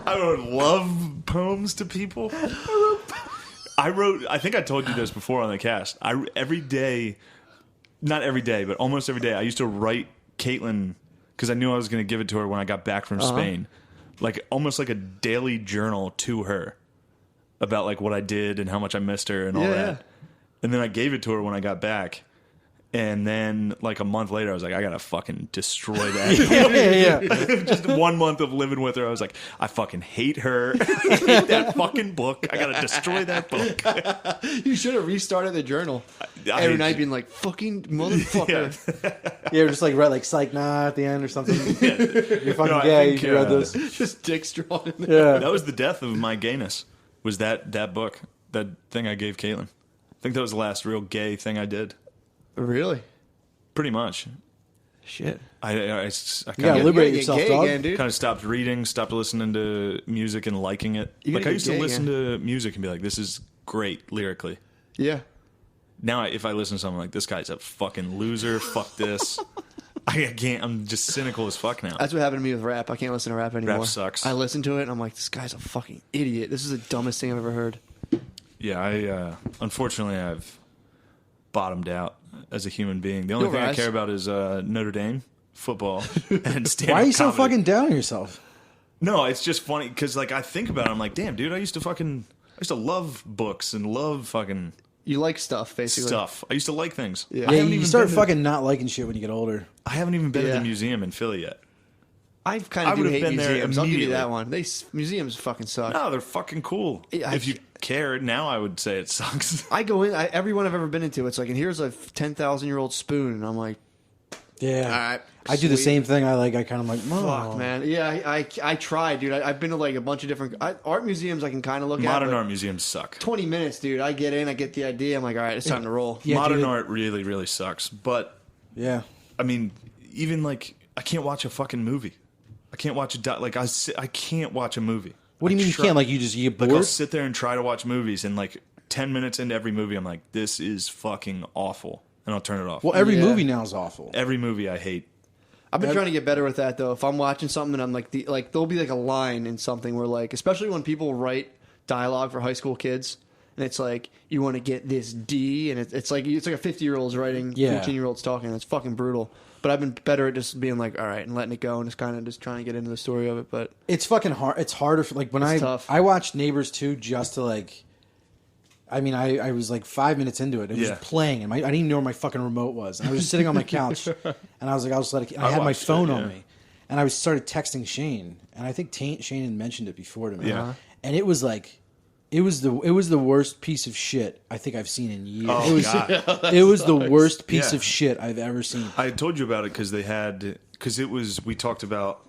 I wrote love poems to people. I think I told you this before on the cast. Every day, not every day, but almost every day, I used to write Caitlin because I knew I was going to give it to her when I got back from Spain, like almost like a daily journal to her about like what I did and how much I missed her and all that. Yeah. And then I gave it to her when I got back. And then, like a month later, I was like, I gotta fucking destroy that. Yeah. Just 1 month of living with her, I was like, I fucking hate her. I hate that fucking book. I gotta destroy that book. You should have restarted the journal every night, being like, "Fucking motherfucker." Yeah, just like write like psych nah at the end or something. You're fucking No, I gay. think, You read this. Just dicks drawn in there. Yeah. That was the death of my gayness. Was that book, that thing I gave Caitlin? I think that was the last real gay thing I did. Really? Pretty much. Shit. I You kind gotta of liberate get yourself, gay dog. again, dude. kind of stopped reading, stopped listening to music and liking it. You Like gotta I get used to gay listen to music and be like, this is great lyrically. Yeah. Now, if I listen to something like, this guy's a fucking loser, fuck this. I can't, I'm just cynical as fuck now. That's what happened to me with rap. I can't listen to rap anymore. Rap sucks. I listen to it and I'm like, this guy's a fucking idiot. This is the dumbest thing I've ever heard. Yeah, unfortunately, I've bottomed out as a human being. The only You'll thing I rise. care about is Notre Dame football and stand-up Why are you so comedy. fucking down on yourself? No, it's just funny because like I think about it, I'm like, damn, dude, I used to love books and love fucking You like stuff, basically. stuff. I used to like things. Yeah. I Yeah, haven't you even start been to- fucking not liking shit when you get older. I haven't even been to Yeah. the museum in Philly yet. I kind I of do would've hate been there museums. I'll give you immediately. that one. Museums fucking suck. No, they're fucking cool. Yeah, if you cared, now I would say it sucks. I go in, every one I've ever been into, it's like, and here's a 10,000-year-old spoon, and I'm like, Yeah. all right, I do the sweet. same thing. I kind of like, oh. Fuck, man. Yeah, I tried, dude. I've been to like a bunch of different art museums. I can kind of look Modern at. art museums suck. 20 minutes, dude. I get in, I get the idea. I'm like, all right, it's time to roll. Yeah, Modern dude. art really, really sucks. But Yeah. I mean, even like I can't watch a fucking movie. I can't watch I can't watch a movie. What do you mean you can't? Like you get Like I'll bored? sit there and try to watch movies, and like 10 minutes into every movie, I'm like, this is fucking awful, and I'll turn it off. Well, every Yeah. movie now is awful. Every movie I hate. I've been trying to get better with that though. If I'm watching something and I'm like there'll be like a line in something where like, especially when people write dialogue for high school kids, and it's like you want to get this D, and it's like a 50-year-old's writing Yeah. 14-year-olds talking. It's fucking brutal. But I've been better at just being like, all right, and letting it go, and just kind of just trying to get into the story of it. But It's fucking hard. It's harder for like when It's tough. I watched Neighbors 2 just to like. I mean, I was like 5 minutes into it. It was Yeah. playing, and I didn't even know where my fucking remote was. And I was just sitting on my couch, and I was like, I had my watched it, phone yeah. on me, and I started texting Shane, and I think Shane had mentioned it before to me. Yeah. And it was like, it was the worst piece of shit I think I've seen in years. Oh, it was God. it was the worst piece Yeah. of shit I've ever seen. I had told you about it because we talked about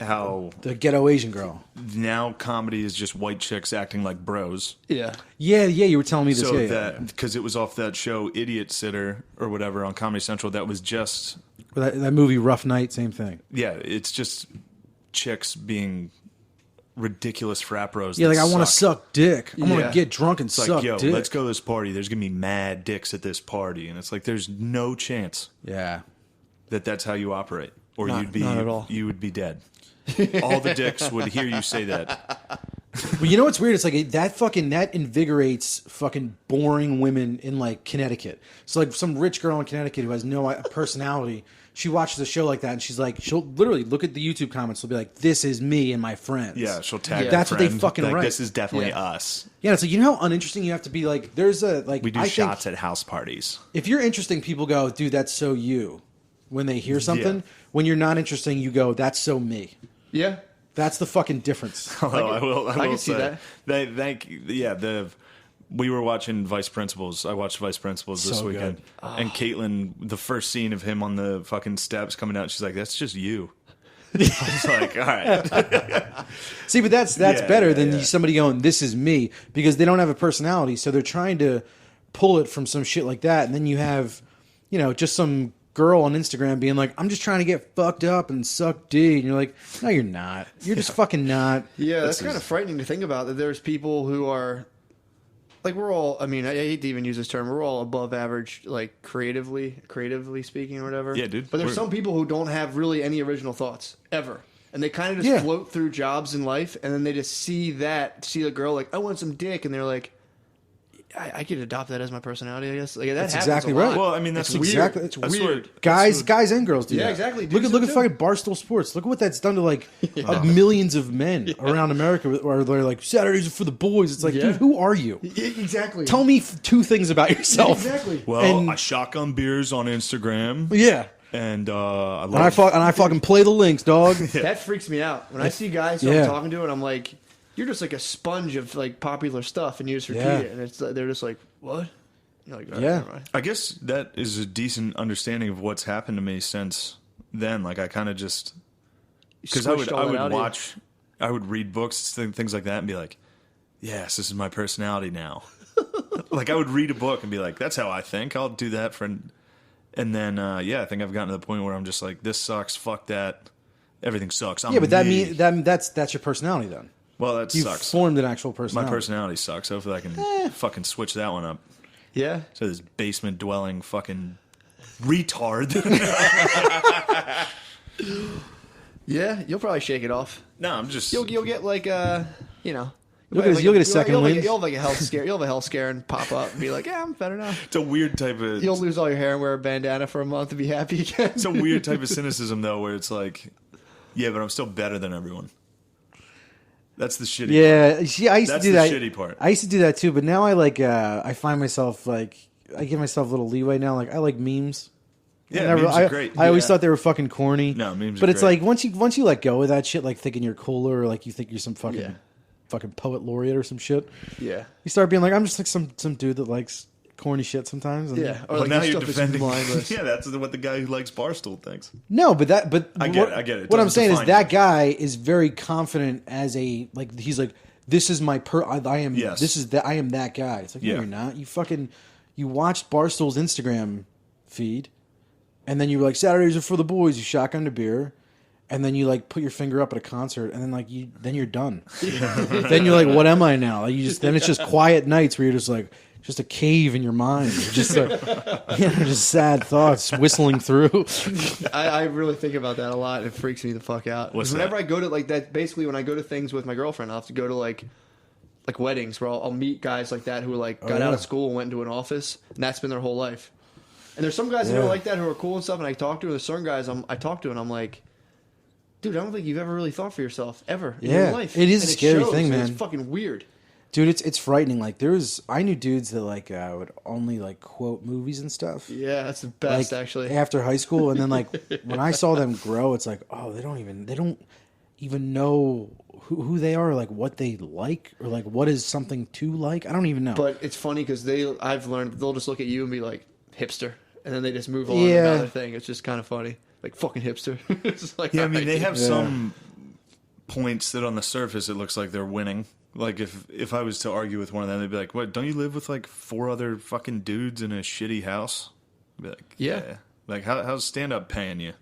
how The ghetto Asian girl. now comedy is just white chicks acting like bros. yeah, Yeah, you were telling me this. So yeah, that because it was off that show Idiot Sitter or whatever on Comedy Central, that was just that movie Rough Night, same thing. it's just chicks being ridiculous frat bros. Yeah, that like I want to suck. suck dick. I want Yeah. to get drunk and It's suck like, yo, dick. let's go to this party. There's gonna be mad dicks at this party, and it's like there's no chance Yeah. that that's how you operate, or Not- you'd be not at all. you would be dead. All the dicks would hear you say that. But you know what's weird? It's like that invigorates fucking boring women in like Connecticut. So like some rich girl in Connecticut who has no personality, she watches a show like that and she'll literally look at the YouTube comments. She'll be like, "This is me and my friends." Yeah, she'll tag. Yeah. a That's what they friend, fucking like, write. This is definitely Yeah. us. Yeah, it's like, you know how uninteresting you have to be. Like there's a like We do I shots think at house parties. if you're interesting, people go, "Dude, that's so you." When they hear something, when you're not interesting, you go, "That's so me." Yeah. That's the fucking difference. Although I will can see say, that. we were watching Vice Principals. I watched Vice Principals this So weekend. good. And Caitlin, the first scene of him on the fucking steps coming out, she's like, "That's just you." I was like, all right. See, but that's better than somebody going, "This is me," because they don't have a personality, so they're trying to pull it from some shit like that, and then you have, just some girl on Instagram being like, "I'm just trying to get fucked up and suck D," and you're like, "No, you're not. You're just fucking not." Yeah, that's kind of frightening to think about, that there's people who are, like, we're all, I mean, I hate to even use this term, we're all above average, like, creatively speaking or whatever. Yeah, dude. But there's some people who don't have really any original thoughts, ever. And they kind of just float through jobs in life, and then they just see the girl, like, "I want some dick," and they're like, I could adopt that as my personality, I guess. Like, that's exactly a lot. right. Well, I mean, that's It's weird. weird. It's That's weird. Guys and girls do that. Yeah, exactly. Look Dudes at do fucking Barstool Sports. Look at what that's done to like millions of men around America, where they're like, "Saturdays are for the boys." It's like, dude, who are you? Yeah, exactly. Tell me two things about yourself. Exactly. Well, I shotgun beers on Instagram. Yeah. And I love And I fucking play the links, dog. That freaks me out. When I see guys who I'm talking to, and I'm like, you're just like a sponge of like popular stuff, and you just repeat it, and they're just like, "What?" You're like, "All right, never mind." I guess that is a decent understanding of what's happened to me since then. Like, I kind of just, because I would read books, things like that, and be like, "Yes, this is my personality now." Like, I would read a book and be like, "That's how I think. I'll do that for." And then, I think I've gotten to the point where I'm just like, "This sucks. Fuck that. Everything sucks." I'm But me. that's your personality then. Well, that You sucks. formed an actual personality. My personality sucks. Hopefully, I can fucking switch that one up. Yeah. So this basement dwelling fucking retard. Yeah, you'll probably shake it off. No, I'm just. You'll get like You'll get a second wind. You'll have like a health scare. You'll have a health scare and pop up and be like, "Yeah, I'm better now." It's a weird type of. You'll lose all your hair and wear a bandana for a month to be happy again. It's a weird type of cynicism though, where it's like, yeah, but I'm still better than everyone. That's the shitty. Yeah, part. see, I used That's to do the that. shitty part. I used to do that too, but now I find myself like I give myself a little leeway now. Like I like memes. Yeah, memes are great. I always thought they were fucking corny. No, memes but are it's great. like once you let go of that shit, like thinking you're cooler, or like you think you're some fucking poet laureate or some shit. Yeah. You start being like, I'm just like some dude that likes corny shit sometimes. And Yeah. Or Well, like now this you're stuff is defending. mindless. Yeah, that's what the guy who likes Barstool thinks. No, but I get it. It What I'm doesn't saying is define that you. guy is very confident as a like he's like, this is my I am Yes. this is that I am that guy. It's like, no, Yeah. you're not. You watched Barstool's Instagram feed, and then you were like, Saturdays are for the boys. You shotgun a beer, and then you like put your finger up at a concert, and then like then you're done. Then you're like, what am I now? Like then it's just quiet nights where you're just like. Just a cave in your mind, just just sad thoughts whistling through. I really think about that a lot. It freaks me the fuck out. What's Whenever that? I go to like that, basically when I go to things with my girlfriend, I'll have to go to like weddings where I'll meet guys like that who like got out of school and went into an office, and that's been their whole life. And there's some guys that are like that who are cool and stuff, and I talk to. There's certain guys I talk to, and I'm like, dude, I don't think you've ever really thought for yourself ever in your life. It is And a scary shows, thing, and man. It's fucking weird. Dude, it's frightening. Like I knew dudes that like would only like quote movies and stuff. Yeah, that's the best Like, actually. after high school, and then like when I saw them grow, it's like, oh, they don't even know who they are, or like what they like, or like what is something to like. I don't even know. But it's funny because I've learned they'll just look at you and be like hipster, and then they just move on Yeah. to another thing. It's just kind of funny, like fucking hipster. It's just like, Yeah, I all mean, right, they dude. have some points that on the surface it looks like they're winning. Like if I was to argue with one of them, they'd be like, "What? Don't you live with like 4 other fucking dudes in a shitty house?" I'd be like, Yeah. Like how's stand up paying you?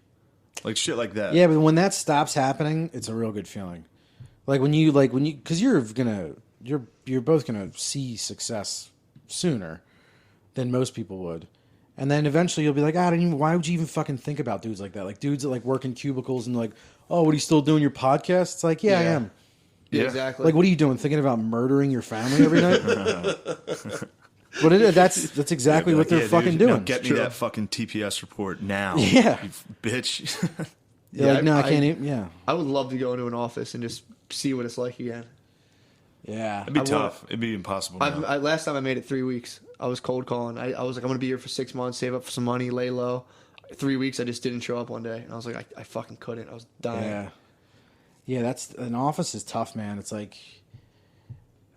Like shit like that. yeah, but when that stops happening, it's a real good feeling. Like when you because you're both gonna see success sooner than most people would. And then eventually you'll be like, why would you even fucking think about dudes like that? Like dudes that like work in cubicles and like, oh, what are you still doing your podcast? It's like, yeah, I am. Yeah, Yeah. exactly. Like, what are you doing? Thinking about murdering your family every night? But that's exactly what they're dude, fucking now doing. get me that fucking TPS report now. Yeah. You bitch. You're like, no, I can't even. Yeah. I would love to go into an office and just see what it's like again. Yeah. It'd be tough. It'd be impossible. Now. Last time I made it 3 weeks. I was cold calling. I was like, I'm going to be here for 6 months, save up for some money, lay low. 3 weeks I just didn't show up one day, and I was like, I fucking couldn't. I was dying. Yeah, that's an office is tough, man. It's like,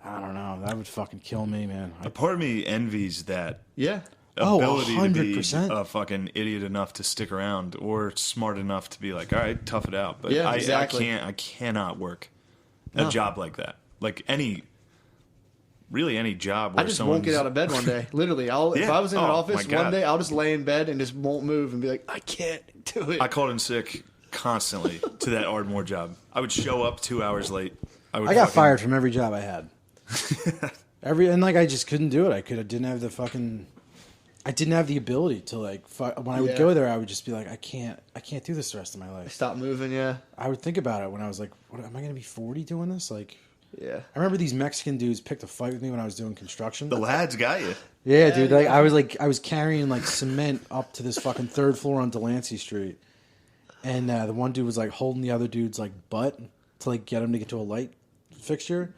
I don't know, that would fucking kill me, man. A part of me envies that Yeah. ability to be 100%. a fucking idiot enough to stick around or smart enough to be like, all right, tough it out. But Yeah, exactly. I cannot work a job like that. Like any job where I just someone's... won't get out of bed one day. Literally, if I was in an office my God. one day, I'll just lay in bed and just won't move and be like, I can't do it. I called in sick constantly to that Ardmore job. I would show up 2 hours late. I got fired from every job I had. And like I just couldn't do it. I didn't have the ability to like. When I would go there, I would just be like, I can't do this the rest of my life. Stop moving, yeah. I would think about it when I was like, what am I going to be 40 doing this? Like, Yeah. I remember these Mexican dudes picked a fight with me when I was doing construction. The lads got you. Yeah, dude. Like I was carrying like cement up to this fucking third floor on Delancey Street, and the one dude was like holding the other dude's like butt to like get him to get to a light fixture,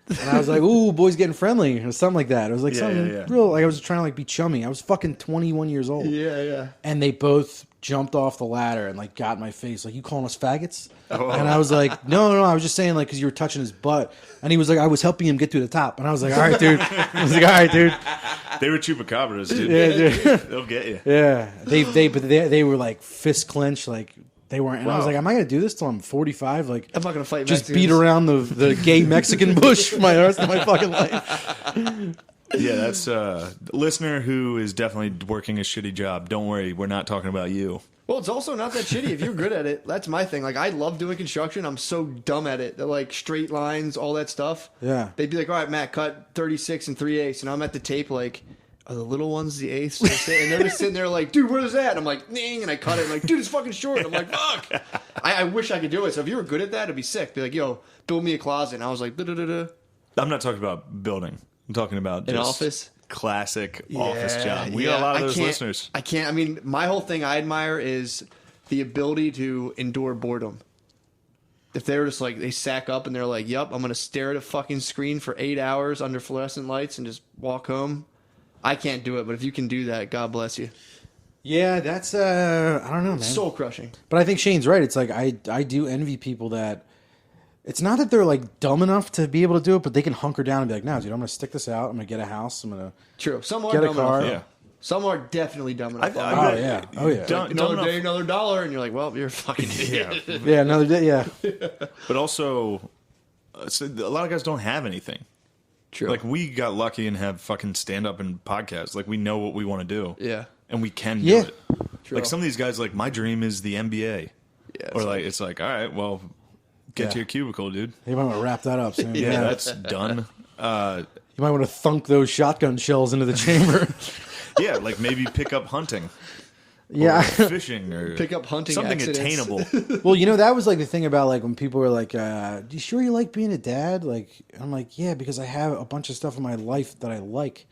and I was like, "Ooh, boys getting friendly," or something like that. It was like something real. Like I was trying to like be chummy. I was fucking 21 years old. Yeah. And they both jumped off the ladder and like got in my face, like, "You calling us faggots?" And I was like, no, I was just saying like because you were touching his butt, and he was like, I was helping him get to the top, and I was like, all right, dude. They were chupacabras, dude. Yeah, dude. They'll get you. Yeah, they were like fist clenched, like they weren't. And I was like, am I gonna do this till I'm 45? Like, I'm not gonna fight just Mexicans. beat around the gay Mexican bush for my rest of my fucking life. Yeah, that's a listener who is definitely working a shitty job. Don't worry, we're not talking about you. Well, it's also not that shitty if you're good at it. That's my thing. Like, I love doing construction. I'm so dumb at it. They're like straight lines, all that stuff. Yeah. They'd be like, all right, Matt, cut 36 and 3/8. And I'm at the tape like, are the little ones the eighths? And they're just sitting there like, dude, where's that? And I'm like, ning. And I cut it. I'm like, dude, it's fucking short. I'm like, fuck. I wish I could do it. So if you were good at that, it'd be sick. Be like, yo, build me a closet. And I was like, da-da-da-da. I'm not talking about building. I'm talking about An just office? classic office job. We got a lot of those listeners. I can't. I mean, my whole thing I admire is the ability to endure boredom. If they're just like, they sack up and they're like, yep, I'm going to stare at a fucking screen for 8 hours under fluorescent lights and just walk home. I can't do it, but if you can do that, God bless you. Yeah, that's I don't know, man. Soul crushing. But I think Shane's right. It's like I do envy people that. It's not that they're like dumb enough to be able to do it, but they can hunker down and be like, "No, dude, I'm going to stick this out. I'm going to get a house. I'm going to True. Some are get a dumb car." enough. Yeah. Some are definitely dumb enough. Oh yeah. Another day, another dollar, and you're like, well, you're a fucking idiot. Yeah. Yeah, another day. Yeah. But also, so a lot of guys don't have anything. True. Like, we got lucky and have fucking stand-up and podcasts. Like, we know what we want to do. Yeah. And we can do Yeah. it. True. Like, some of these guys, like, my dream is the NBA. Yeah, Or, like, it's like, all right, well, get to Yeah. your cubicle, dude. You might want to wrap that up soon. Yeah, that's done. You might want to thunk those shotgun shells into the chamber. Yeah, like, maybe pick up hunting. Yeah. Or fishing or Pick up hunting something accidents. attainable. Well, you know, that was like the thing about like when people were like, you sure you like being a dad? Like, I'm like, yeah, because I have a bunch of stuff in my life that I like.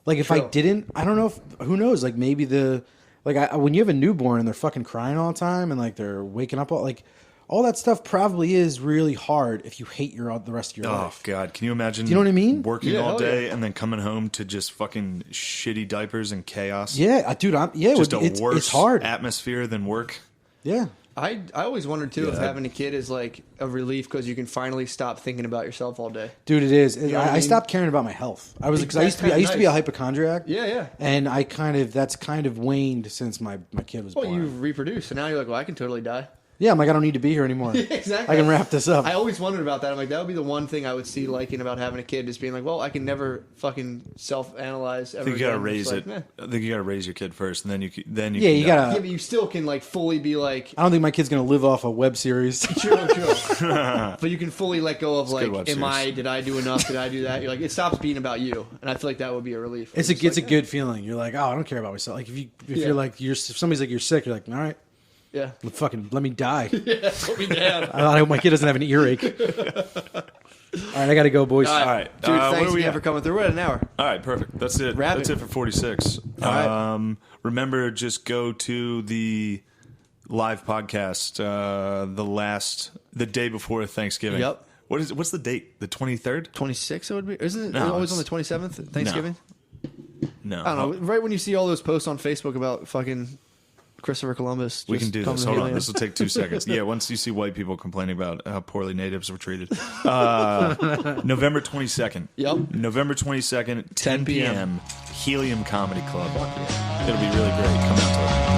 Like, if I True. didn't, I don't know if, who knows? Like, maybe when you have a newborn and they're fucking crying all the time and like they're waking up all that stuff probably is really hard if you hate the rest of your Oh, life. God. Can you imagine you know what I mean? working Yeah, all hell day yeah. and then coming home to just fucking shitty diapers and chaos? Yeah, dude, Just it's a worse it's hard. atmosphere than work. Yeah. I always wondered, too, if Yeah. having a kid is like a relief because you can finally stop thinking about yourself all day. Dude, it is. know what I I mean? stopped caring about my health. I was because I used to That's be a nice. hypochondriac. Yeah. And that's kind of waned since my kid was Well, born. you reproduce, and now you're like, well, I can totally die. Yeah, I'm like, I don't need to be here anymore. Exactly. I can wrap this up. I always wondered about that. I'm like, that would be the one thing I would see liking about having a kid, just being like, well, I can never fucking self-analyze ever I think you gotta again. raise It's it. like, I think you gotta raise your kid first, and then you Yeah, can you die. gotta- yeah, but you still can like fully be like, I don't think my kid's gonna live off a web series. true. But you can fully let go of a good like, web did I do enough? Did I do that? You're like, it stops being about you, and I feel like that would be a relief. It's a good feeling. You're like, oh, I don't care about myself. Like if Yeah. you're like if somebody's like you're sick, you're like, all right, yeah. fucking let me die. Put me down. I hope my kid doesn't have an earache. All right, I gotta go, boys. All right. dude. What Thanks are we again at? for coming through. We're at an hour. All right, perfect. That's it. Wrap That's it. it for 46. All right. Remember, just go to the live podcast the day before Thanksgiving. Yep. What's the date? The 23rd? 26 it would be. Isn't it No, always on the it's- 27th? Thanksgiving. No. I don't know. Right when you see all those posts on Facebook about fucking Christopher Columbus. We just can do come this. to Hold on. Helium. This will take 2 seconds. Yeah, once you see white people complaining about how poorly natives were treated. November 22nd. Yep. November 22nd, 10 10 p.m. p.m. Helium Comedy Club. It'll be really great. Come out to it.